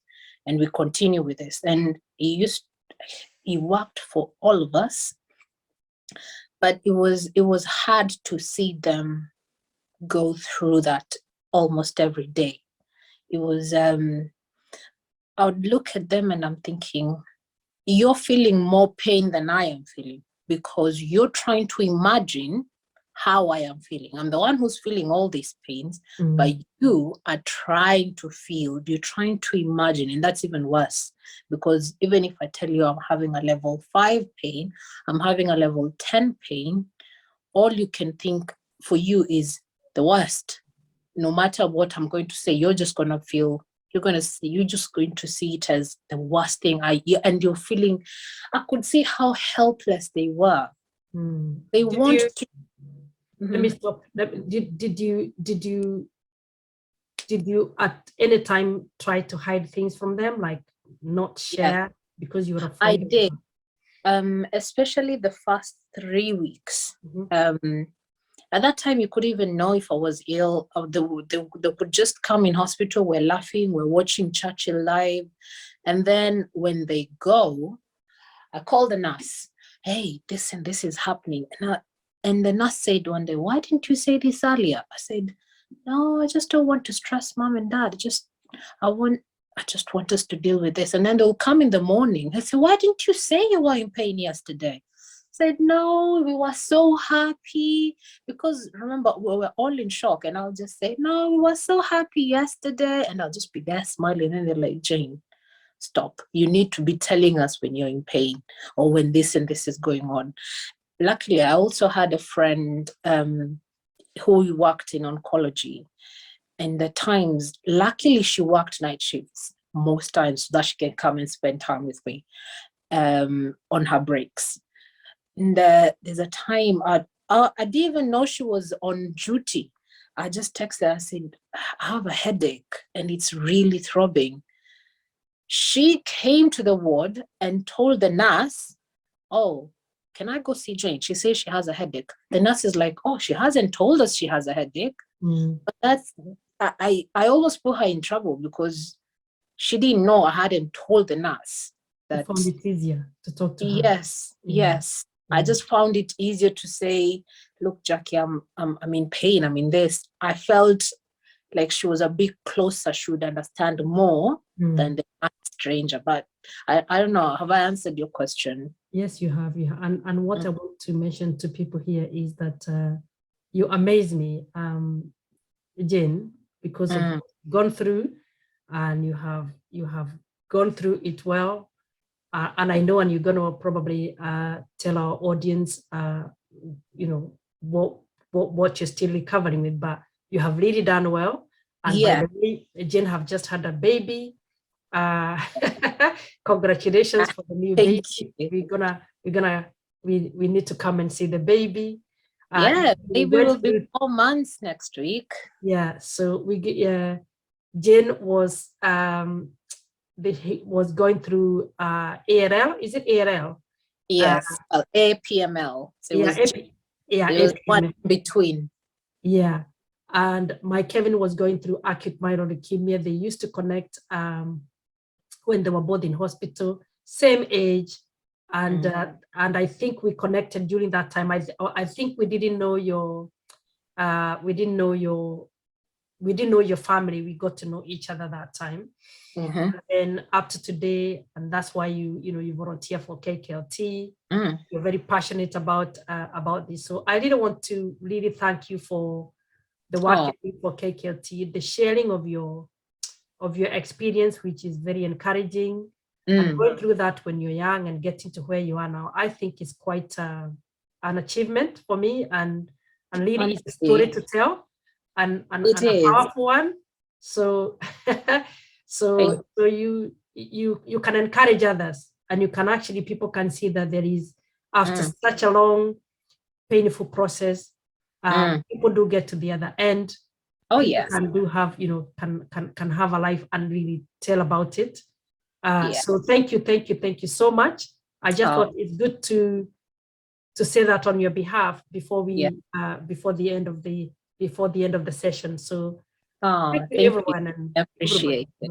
and we continue with this. And he worked for all of us. but it was hard to see them go through that almost every day. It was I would look at them and I'm thinking, you're feeling more pain than I am feeling, because you're trying to imagine how I am feeling. I'm the one who's feeling all these pains, but you are trying to feel, you're trying to imagine, and that's even worse, because even if I tell you I'm having a level 5 pain, I'm having a level 10 pain, all you can think for you is the worst. No matter what I'm going to say, you're just going to feel, you're just going to see it as the worst thing. And you're feeling, I could see how helpless they were. They want to. Let me stop. Did you at any time try to hide things from them, like not share because you were afraid? I did. Especially the first 3 weeks. At that time, you could even know if I was ill. They would just come in hospital. We're laughing. We're watching Churchill live. And then when they go, I call the nurse. Hey, this and this is happening. And the nurse said one day, why didn't you say this earlier? I said, no, I just don't want to stress mom and dad. I just want us to deal with this. And then they'll come in the morning. I said, why didn't you say you were in pain yesterday? Said, no, we were so happy, because remember, we were all in shock. And I'll just say, no, we were so happy yesterday. And I'll just be there smiling. And they're like, Jane, stop. You need to be telling us when you're in pain or when this and this is going on. Luckily, I also had a friend who worked in oncology. And the times, luckily, she worked night shifts most times so that she can come and spend time with me on her breaks. And there's a time I didn't even know she was on duty. I just texted her. I said, I have a headache and it's really throbbing. She came to the ward and told the nurse, oh, can I go see Jane? She says she has a headache. The nurse is like, oh, she hasn't told us she has a headache. But I almost put her in trouble because she didn't know I hadn't told the nurse. That found it easier to talk to her. Yes. I just found it easier to say, look, Jackie, I'm in pain. I'm in this. I felt like she was a bit closer. She would understand more than the stranger. But I don't know. Have I answered your question? Yes, you have. And what I want to mention to people here is that you amaze me, Jane, because you've gone through, and you have gone through it well. And I know, and you're going to probably tell our audience, what you're still recovering with, but you have really done well. And by the way, Jane have just had a baby. Congratulations for the new baby. We need to come and see the baby. Baby will be 4 months next week. Yeah, so Jane was was going through ARL. Is it ARL? Yes, APML. So it was one in between. Yeah, and my Kevin was going through acute myeloid leukemia. They used to connect when they were both in hospital, same age, and I think we connected during that time. I think we didn't know your family. We got to know each other that time. And up to today, and that's why you volunteer for KKLT. You're very passionate about this. So I really want to really thank you for the work you do for KKLT, the sharing of your experience, which is very encouraging. And going through that when you're young and getting to where you are now, I think is quite an achievement for me, and really is a story to tell, and a powerful one. So so you can encourage others, and you can actually, people can see that there is, after such a long, painful process, people do get to the other end. Oh yes, and do have, can have a life and really tell about it. So thank you so much. I just thought it's good to say that on your behalf before we before the end of the session. So thank you everyone, and appreciate it.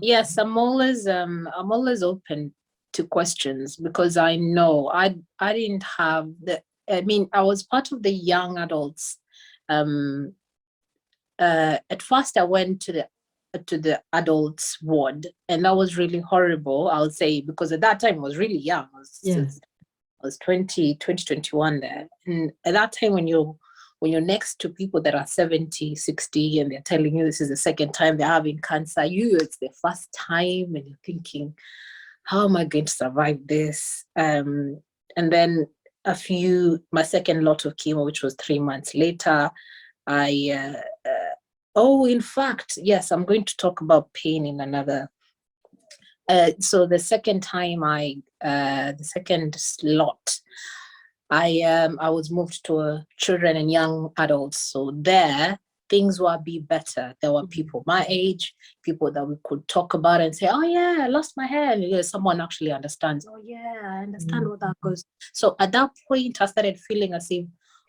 Yes, I'm always open to questions, because I know I didn't have I mean, I was part of the young adults. At first I went to the adults ward, and that was really horrible, I would say, because at that time I was really young. I was 2021 there. And at that time, when you're next to people that are 70, 60, and they're telling you this is the second time they're having cancer, it's the first time, and you're thinking, how am I going to survive this? And then my second lot of chemo, which was 3 months later, in fact, yes, I'm going to talk about pain in another. So the second time the second slot, I was moved to children and young adults. So there, things were a bit better. There were people my age, people that we could talk about and say, oh yeah, I lost my hair. And someone actually understands. Oh yeah, I understand what that goes. So at that point, I started feeling as if,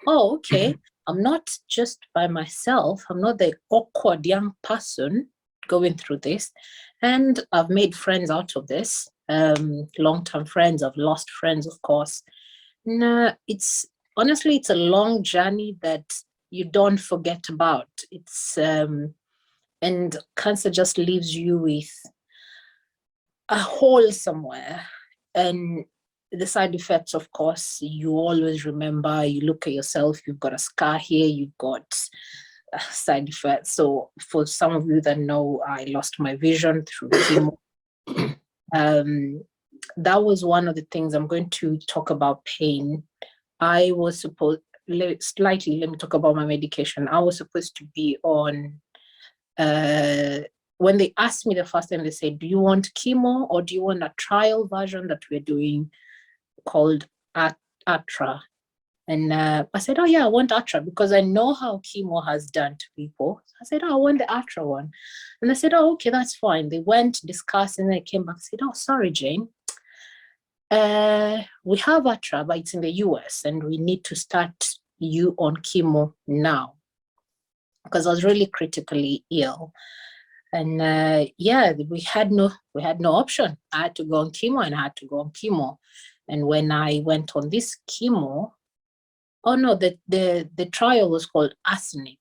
oh, okay, I'm not just by myself. I'm not the awkward young person going through this. And I've made friends out of this, long-term friends. I've lost friends, of course. No, it's honestly, it's a long journey that you don't forget about. It's and cancer just leaves you with a hole somewhere. And the side effects, of course, you always remember. You look at yourself, you've got a scar here, you've got side effects. So for some of you that know, I lost my vision through chemo. That was one of the things. I'm going to talk about pain. I was supposed, let me talk about my medication. I was supposed to be on, when they asked me the first time, they said, do you want chemo or do you want a trial version that we're doing called Atra? And I said, oh yeah, I want Atra because I know how chemo has done to people. I said, oh, I want the Atra one. And they said, oh, okay, that's fine. They went, discussed, and then they came back and said, oh, sorry, Jane. We have Atra, but it's in the US, and we need to start you on chemo now because I was really critically ill. And we had no option. I had to go on chemo, and I had to go on chemo. And when I went on this chemo, the trial was called Arsenic,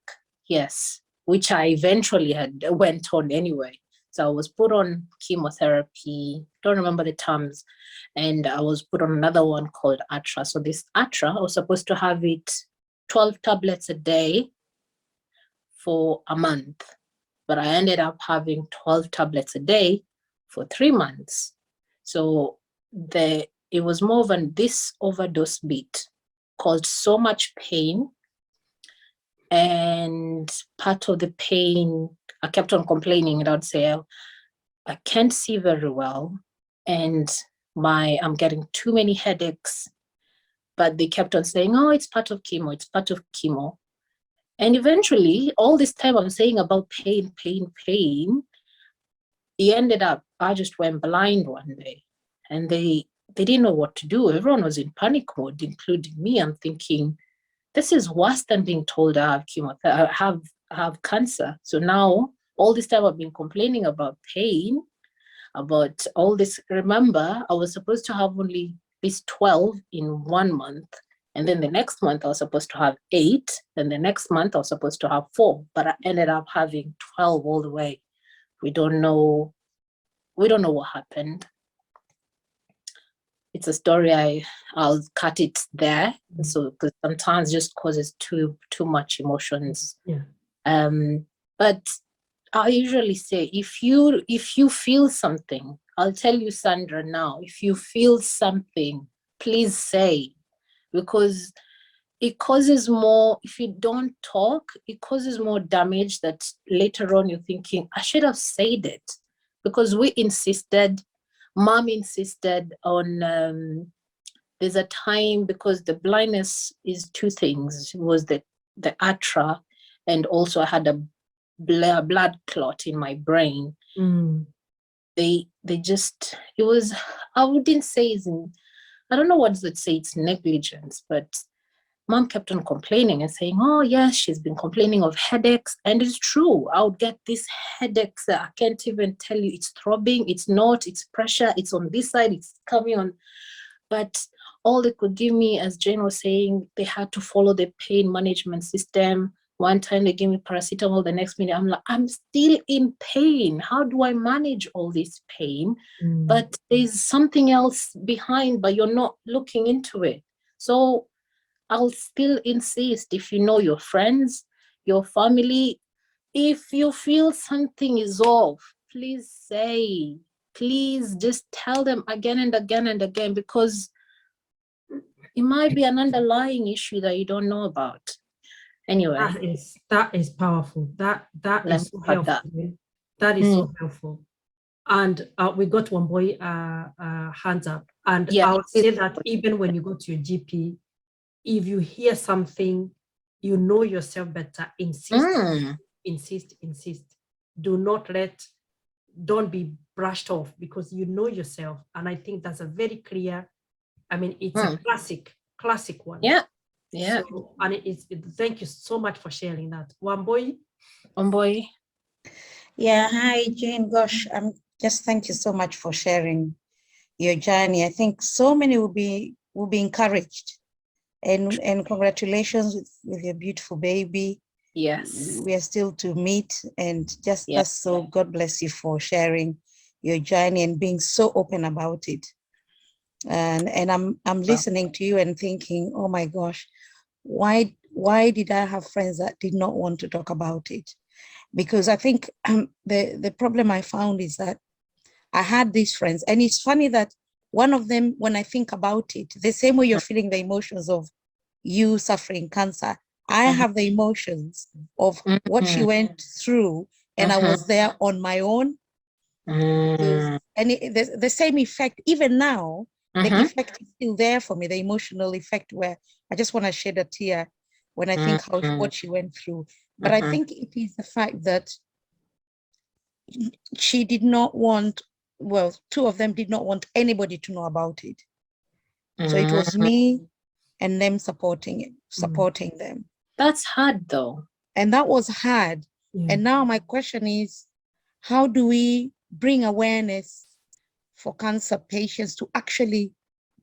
yes, which I eventually went on anyway. So I was put on chemotherapy, don't remember the terms, and I was put on another one called Atra. So this Atra, I was supposed to have it 12 tablets a day for a month, but I ended up having 12 tablets a day for 3 months. So it was more than this overdose bit caused so much pain. And part of the pain, I kept on complaining, and I'd say, I can't see very well, and I'm getting too many headaches. But they kept on saying, oh, it's part of chemo, it's part of chemo. And eventually, all this time I'm saying about pain, it ended up, I just went blind one day, and they didn't know what to do. Everyone was in panic mode, including me. I'm thinking, this is worse than being told I have chemotherapy, I have cancer. So now, all this time I've been complaining about pain, about all this. Remember, I was supposed to have only these 12 in 1 month. And then the next month I was supposed to have 8. Then the next month I was supposed to have 4. But I ended up having 12 all the way. We don't know what happened. It's a story, I'll cut it there. So because sometimes just causes too much emotions. Yeah. But I usually say, if you feel something, I'll tell you, Sandra, now, if you feel something, please say, because it causes more, if you don't talk, it causes more damage that later on you're thinking, I should have said it, because Mom insisted on, there's a time, because the blindness is 2 things. It was the Atra, and also I had a blood clot in my brain. They just, it was, I wouldn't say I don't know what to say, it's negligence, but Mom kept on complaining and saying, oh yes, she's been complaining of headaches. And it's true, I would get these headaches that I can't even tell you. It's throbbing, it's not, it's pressure, it's on this side, it's coming on. But all they could give me, as Jane was saying, they had to follow the pain management system. One time they gave me paracetamol, the next minute I'm like, I'm still in pain. How do I manage all this pain? But there's something else behind, but you're not looking into it. So I'll still insist, if you know your friends, your family, if you feel something is off, please say, please just tell them again and again and again, because it might be an underlying issue that you don't know about. Anyway. That is powerful. That is so helpful. That is so helpful. And we got one boy hands up. And yeah, I would say that even when you go to your GP, if you hear something, you know yourself better, insist. Don't be brushed off, because you know yourself. And I think that's a very clear, I mean, it's a classic one. Yeah. So, and thank you so much for sharing that. One boy. Yeah, hi, Jane. Gosh, just thank you so much for sharing your journey. I think so many will be encouraged. And congratulations with your beautiful baby. Yes. We are still to meet, and just that's so, God bless you for sharing your journey and being so open about it. And I'm listening to you and thinking, oh my gosh, why did I have friends that did not want to talk about it? Because I think the problem I found is that I had these friends, and it's funny that one of them, when I think about it, the same way you're feeling the emotions of you suffering cancer, I have the emotions of what she went through, and I was there on my own. And the same effect, even now, the effect is still there for me, the emotional effect, where I just want to shed a tear when I think what she went through. But I think it is the fact that she did not want, well, two of them did not want anybody to know about it. So it was me and them supporting them. That's hard though. And that was hard. And now my question is, how do we bring awareness for cancer patients to actually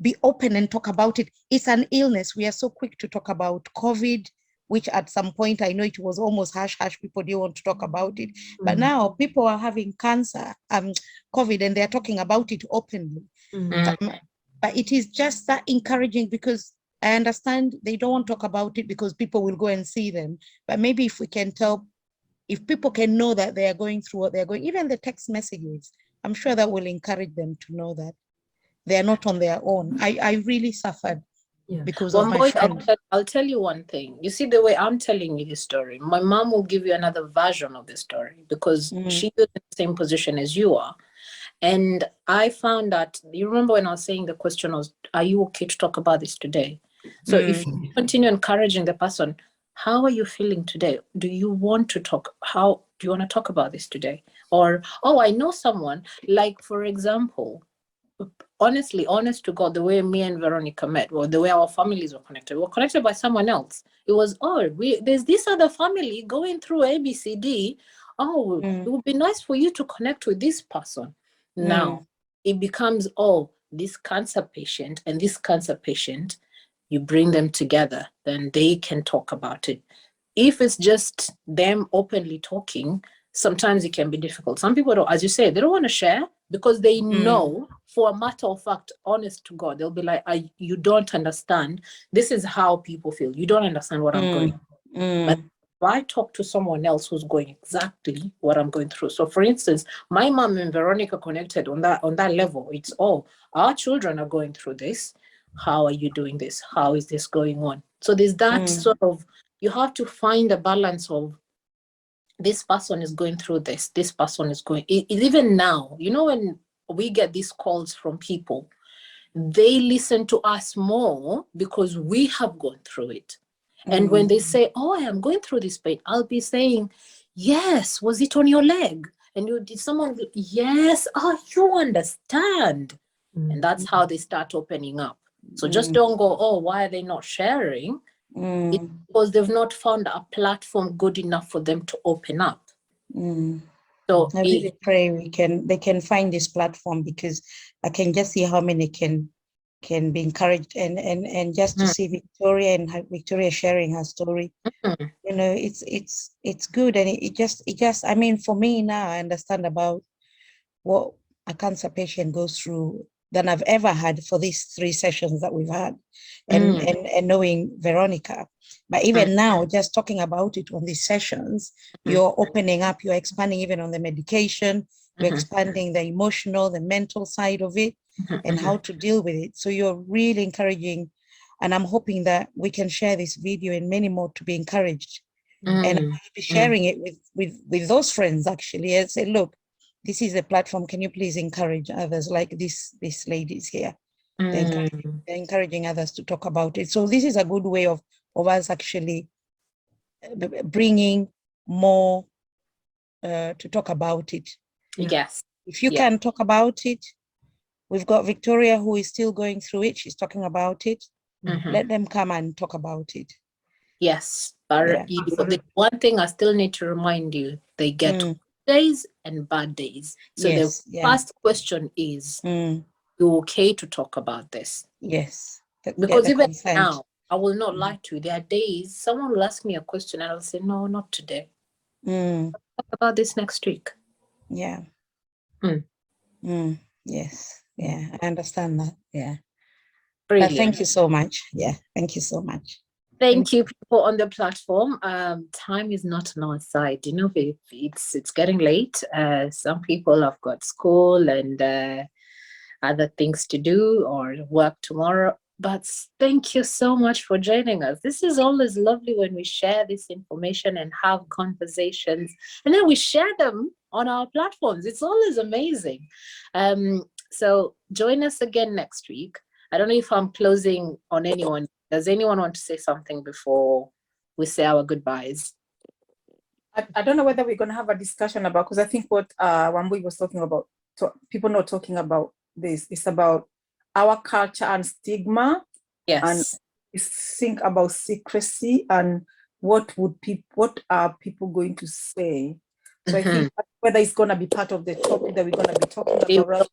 be open and talk about it? It's an illness. We are so quick to talk about COVID, which at some point, I know it was almost hush, people didn't want to talk about it. But now people are having cancer, COVID, and they're talking about it openly. But it is just that encouraging, because I understand they don't want to talk about it because people will go and see them. But maybe if we can tell, if people can know that they are going through what they're going, even the text messages, I'm sure that will encourage them to know that they're not on their own. I really suffered because of my friend. I'll tell you one thing. You see, the way I'm telling you this story, my mom will give you another version of the story, because she's in the same position as you are. And I found that, you remember when I was saying the question was, are you okay to talk about this today? So if you continue encouraging the person, how are you feeling today? Do you want to talk? How do you want to talk about this today? Or, oh, I know someone, like, for example, honestly, honest to God, the way me and Veronica met, or the way our families were connected by someone else. It was, oh, there's this other family going through ABCD. Oh, it would be nice for you to connect with this person. Now, it becomes, oh, this cancer patient and this cancer patient, you bring them together, then they can talk about it. If it's just them openly talking, sometimes it can be difficult. Some people don't, as you say, they don't want to share because they know, for a matter of fact, honest to God, they'll be like, you don't understand. This is how people feel. You don't understand what I'm going through. But if I talk to someone else who's going exactly what I'm going through. So for instance, my mom and Veronica connected on that level. It's, oh, our children are going through this. How are you doing this? How is this going on? So there's that sort of, you have to find a balance of, this person is going through this person is going, even now, you know, when we get these calls from people, they listen to us more because we have gone through it. And when they say, oh, I am going through this pain, I'll be saying, yes, was it on your leg? And did someone, yes, oh, you understand. And that's how they start opening up. So just don't go, oh, why are they not sharing? It's because they've not found a platform good enough for them to open up. So I really pray they can find this platform, because I can just see how many can can be encouraged, and just to see Victoria and Victoria sharing her story, you know, it's good, and it just I mean, for me now, I understand about what a cancer patient goes through than I've ever had for these 3 sessions that we've had, and knowing Veronica. But even now, just talking about it on these sessions, you're opening up, you're expanding even on the medication, you're expanding the emotional, the mental side of it, and how to deal with it. So you're really encouraging, and I'm hoping that we can share this video and many more to be encouraged. And I'll be sharing it with those friends actually, and say, look, this is a platform. Can you please encourage others like these ladies here? They're encouraging others to talk about it. So this is a good way of us actually bringing more to talk about it. Yes. If you can talk about it, we've got Victoria who is still going through it. She's talking about it. Let them come and talk about it. Yes. But the one thing I still need to remind you, they get good days and bad days. So Yes, the first question is, you okay to talk about this? Yes. Because even now, I will not lie to you. There are days someone will ask me a question and I'll say, no, not today. Talk about this next week. Yeah. Yes. Yeah, I understand that. Yeah. Brilliant. But thank you so much. Yeah, thank you so much. Thank you, people on the platform. Time is not on our side. You know, it's getting late. Some people have got school and other things to do or work tomorrow. But thank you so much for joining us. This is always lovely when we share this information and have conversations, and then we share them on our platforms. It's always amazing. So join us again next week. I don't know if I'm closing on anyone. Does anyone want to say something before we say our goodbyes? I don't know whether we're going to have a discussion about, because I think what Wambui was talking about, people not talking about this, it's about our culture and stigma. Yes. And think about secrecy and what are people going to say. So I think whether it's going to be part of the topic that we're going to be talking about.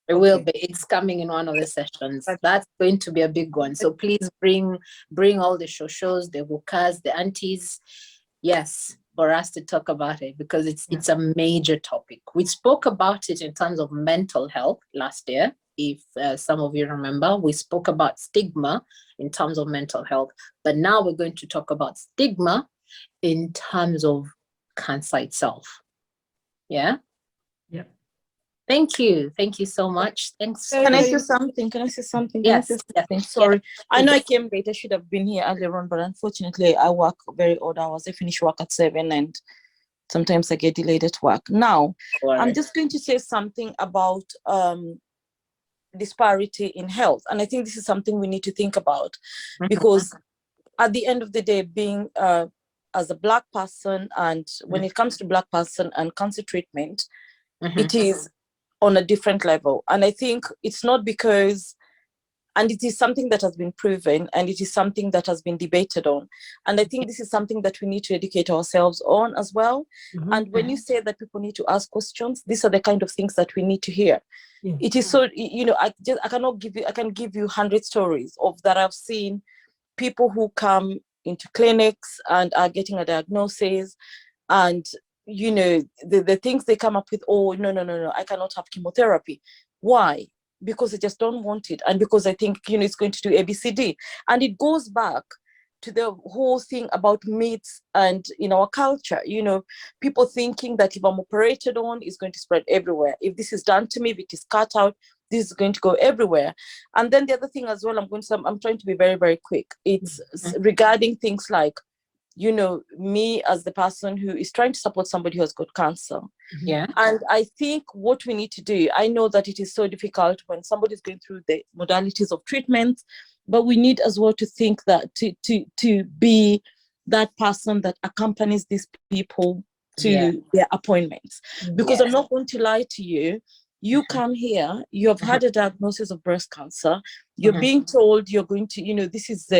It will be. It's coming in one of the sessions. That's going to be a big one. So please bring all the shows, the wukas, the aunties. Yes, for us to talk about it, because it's a major topic. We spoke about it in terms of mental health last year. If some of you remember, we spoke about stigma in terms of mental health, but now we're going to talk about stigma in terms of cancer itself. Yeah. Yeah. Thank you. Thank you so much. Thanks. Can I say something? Yes. Sorry. Yes. I know I came late. I should have been here earlier on, but unfortunately I work very odd hours. I finish work at 7 and sometimes I get delayed at work. Now, I'm just going to say something about disparity in health. And I think this is something we need to think about, because at the end of the day, being as a Black person, and when it comes to Black person and cancer treatment, it is on a different level. And I think it's not because, and it is something that has been proven, and it is something that has been debated on. And I think this is something that we need to educate ourselves on as well. And when you say that people need to ask questions, these are the kind of things that we need to hear. It is so, you know, I can give you 100 stories of that I've seen, people who come into clinics and are getting a diagnosis, and you know, the things they come up with, oh, no, I cannot have chemotherapy. Why? Because they just don't want it. And because I think, you know, it's going to do ABCD. And it goes back to the whole thing about myths and in our culture, you know, people thinking that if I'm operated on, it's going to spread everywhere. If this is done to me, if it is cut out, this is going to go everywhere. And then the other thing as well, I'm trying to be very, very quick. It's regarding things like, you know, me as the person who is trying to support somebody who has got cancer. Yeah. And I think what we need to do, I know that it is so difficult when somebody's going through the modalities of treatment, but we need as well to think that to be that person that accompanies these people to their appointments. Because I'm not going to lie to you. You come here, you have had a diagnosis of breast cancer, you're being told you're going to, you know, this is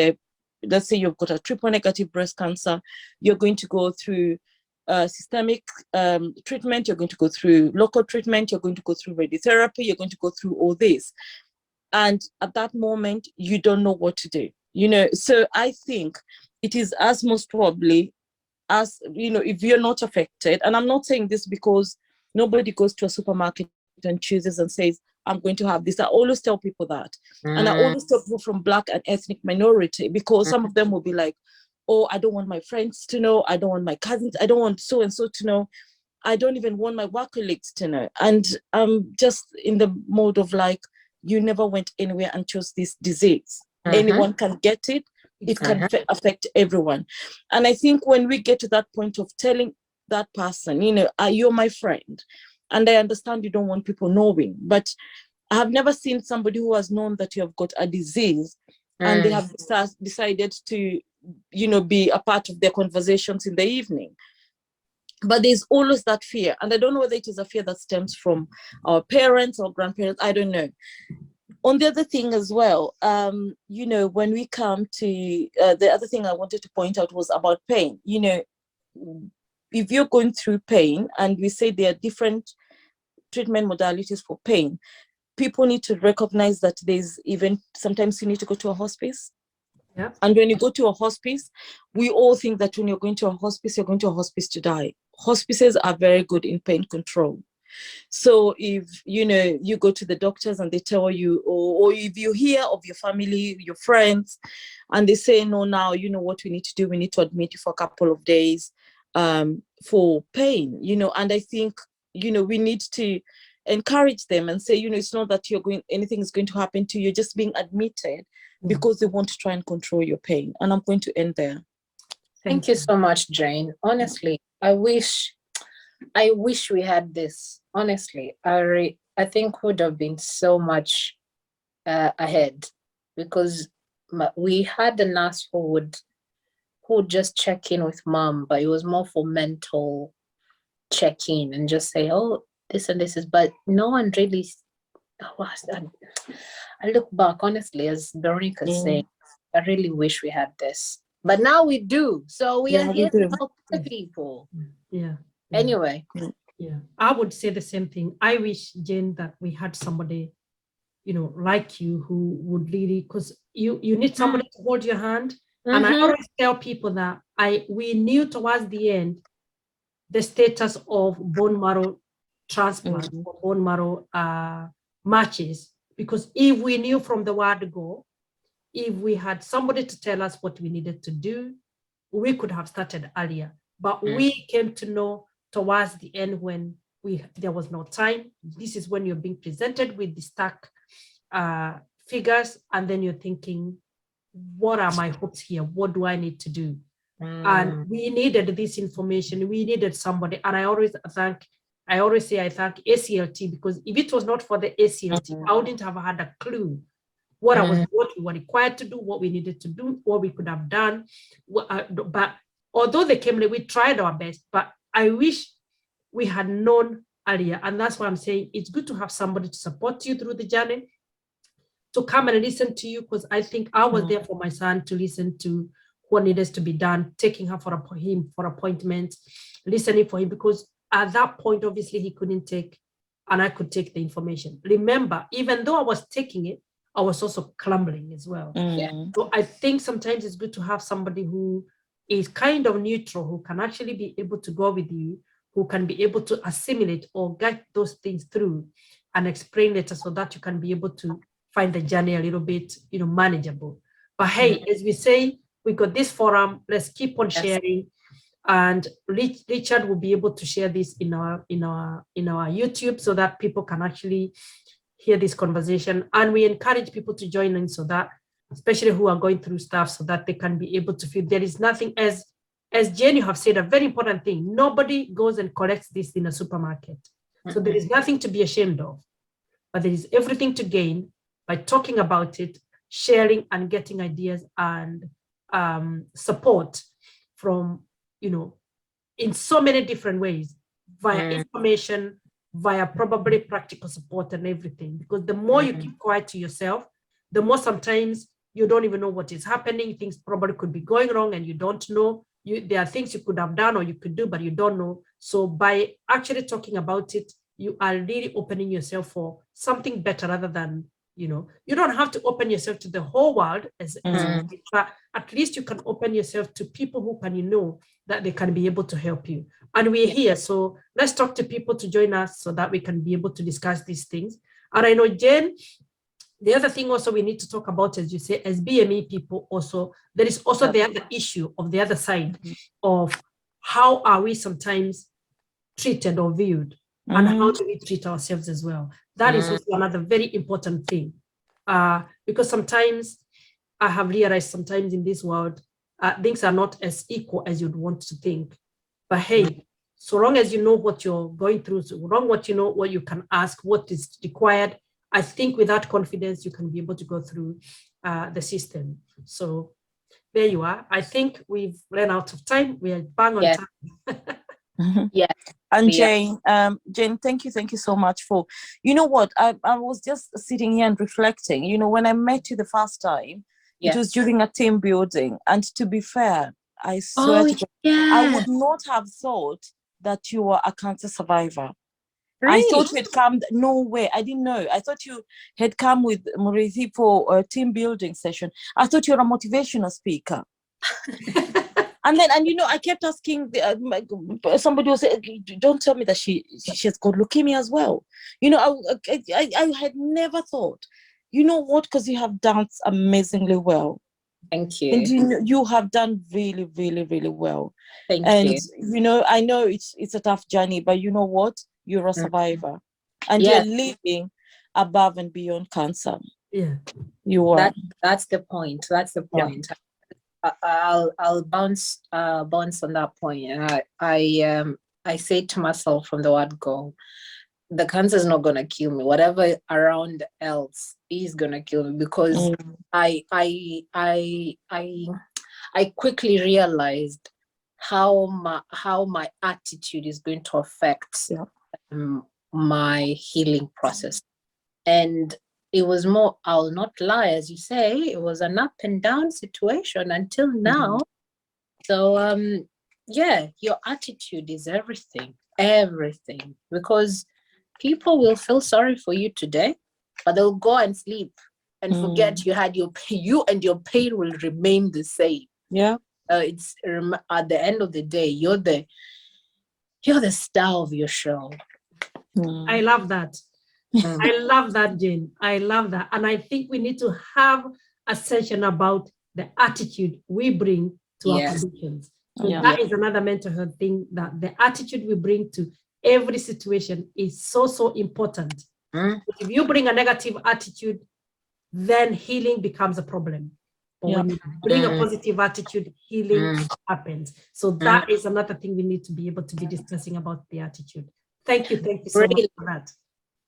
let's say you've got a triple negative breast cancer, you're going to go through systemic treatment, you're going to go through local treatment, you're going to go through radiotherapy, you're going to go through all this. And at that moment, you don't know what to do, you know. So I think it is as most probably as, you know, if you're not affected, and I'm not saying this because nobody goes to a supermarket and chooses and says, I'm going to have this. I always tell people that. And I always tell people from Black and ethnic minority, because some of them will be like, oh, I don't want my friends to know. I don't want my cousins. I don't want so-and-so to know. I don't even want my work colleagues to know. And I'm just in the mode of like, you never went anywhere and chose this disease. Anyone can get it. It can affect everyone. And I think when we get to that point of telling that person, you know, you're my friend, and I understand you don't want people knowing, but I have never seen somebody who has known that you have got a disease and they have decided to, you know, be a part of their conversations in the evening. But there's always that fear. And I don't know whether it is a fear that stems from our parents or grandparents, I don't know. On the other thing as well, you know, when we come to, the other thing I wanted to point out was about pain. You know, if you're going through pain, and we say there are different treatment modalities for pain, people need to recognize that there's even, sometimes you need to go to a hospice. Yeah. And when you go to a hospice, we all think that when you're going to a hospice, you're going to a hospice to die. Hospices are very good in pain control. So if, you know, you go to the doctors and they tell you, or if you hear of your family, your friends, and they say, no, now, you know what we need to do? We need to admit you for a couple of days for pain, you know. And I think, you know, we need to encourage them and say, you know, it's not that anything is going to happen to you, you're just being admitted because they want to try and control your pain. And I'm going to end there. Thank you so much, Jane. Honestly, I wish we had this. Honestly, I think would have been so much ahead, because we had a nurse who would just check in with mom, but it was more for mental check-in and just say, oh, this and this is, but no one really. I look back, honestly, as Veronica saying, I really wish we had this. But now we do. So we are here to help the people. Yeah. Anyway. Yeah. I would say the same thing. I wish, Jane, that we had somebody, you know, like you, who would really, because you need somebody to hold your hand. And I always tell people that we knew towards the end the status of bone marrow transplant or bone marrow matches, because if we knew from the word go, if we had somebody to tell us what we needed to do, we could have started earlier. But we came to know towards the end when there was no time. This is when you're being presented with the stack figures, and then you're thinking, what are my hopes here? What do I need to do? And we needed this information. We needed somebody. And I always say I thank ACLT, because if it was not for the ACLT, I wouldn't have had a clue what we were required to do, what we needed to do, what we could have done. But although they came late, we tried our best. But I wish we had known earlier. And that's why I'm saying it's good to have somebody to support you through the journey, to come and listen to you, because I think I was there for my son to listen to what needed to be done, taking him for appointments, listening for him, because at that point, obviously, he couldn't take, and I could take the information. Remember, even though I was taking it, I was also clumbling as well. So I think sometimes it's good to have somebody who is kind of neutral, who can actually be able to go with you, who can be able to assimilate or get those things through and explain later, so that you can be able to find the journey a little bit, you know, manageable. But hey, as we say, we got this forum, let's keep on sharing. And Richard will be able to share this in our YouTube, so that people can actually hear this conversation. And we encourage people to join in, so that, especially who are going through stuff, so that they can be able to feel there is nothing, as Jane, you have said a very important thing, nobody goes and collects this in a supermarket. So there is nothing to be ashamed of, but there is everything to gain by talking about it, sharing and getting ideas and support from, you know, in so many different ways, via information, via probably practical support and everything. Because the more you keep quiet to yourself, the more sometimes you don't even know what is happening. Things probably could be going wrong and you don't know. There are things you could have done or you could do, but you don't know. So by actually talking about it, you are really opening yourself for something better, rather than, You know, you don't have to open yourself to the whole world but at least you can open yourself to people who can, you know, that they can be able to help you. And we're here, so let's talk to people to join us so that we can be able to discuss these things. And I know, Jane, the other thing also we need to talk about, as you say, as BME people also, there is also the other issue of the other side of how are we sometimes treated or viewed, and how do we treat ourselves as well. That is also another very important thing, because sometimes I have realized sometimes in this world, things are not as equal as you'd want to think. But hey, so long as you know what you're going through, so long what you know, what you can ask, what is required, I think with that confidence, you can be able to go through the system. So there you are. I think we've run out of time. We are bang on time. Yeah. And Jane, thank you so much for, you know what, I was just sitting here and reflecting, you know, when I met you the first time, it was during a team building. And to be fair, I swear to God, I would not have thought that you were a cancer survivor. Really? I thought you had come, no way, I didn't know. I thought you had come with Murithi for a team building session. I thought you were a motivational speaker. And you know, I kept asking, somebody was saying, don't tell me that she has got leukemia as well. You know, I had never thought, you know what, because you have done amazingly well. Thank you. And you have done really, really, really well. Thank you. You know, I know it's a tough journey, but you know what? You're a survivor. And you're living above and beyond cancer. Yeah. You are. That's the point. That's the point. Yeah. I'll bounce on that point. And I say to myself from the word go, the cancer is not gonna kill me. Whatever around else is gonna kill me, because I quickly realized how my attitude is going to affect my healing process. And it was more, I'll not lie, as you say, it was an up and down situation until now. So your attitude is everything, because people will feel sorry for you today, but they'll go and sleep and forget you had your pain. You and your pain will remain the same. Yeah. It's at the end of the day, you're the star of your show. I love that. I love that, Jane. I love that. And I think we need to have a session about the attitude we bring to our conditions. So that is another mental health thing, that the attitude we bring to every situation is so important. If you bring a negative attitude, then healing becomes a problem. But when you bring a positive attitude, healing happens. So that is another thing we need to be able to be discussing about the attitude. Thank you so much for that.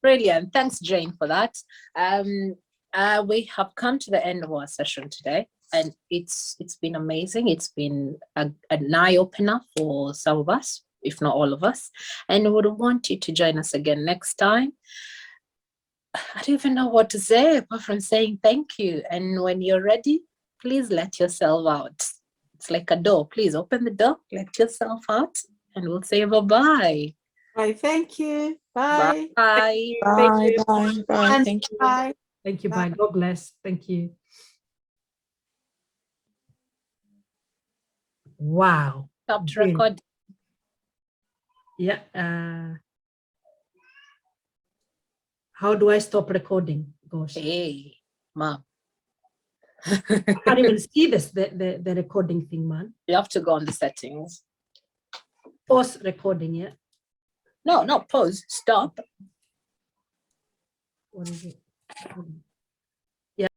Brilliant. Thanks, Jane, for that. We have come to the end of our session today, and it's been amazing. It's been an eye-opener for some of us, if not all of us, and we would want you to join us again next time. I don't even know what to say apart from saying thank you. And when you're ready, please let yourself out. It's like a door. Please open the door, let yourself out, and we'll say bye-bye. Bye. Thank you. Bye. Bye. Bye. Bye. Thank you. Bye. Thank you. Bye. God bless. Thank you. Wow. Stop recording. Yeah. How do I stop recording? Gosh. Hey, Mom. I can't even see the recording thing, man. You have to go on the settings. Pause recording, yeah? No, not pause. Stop. What is it?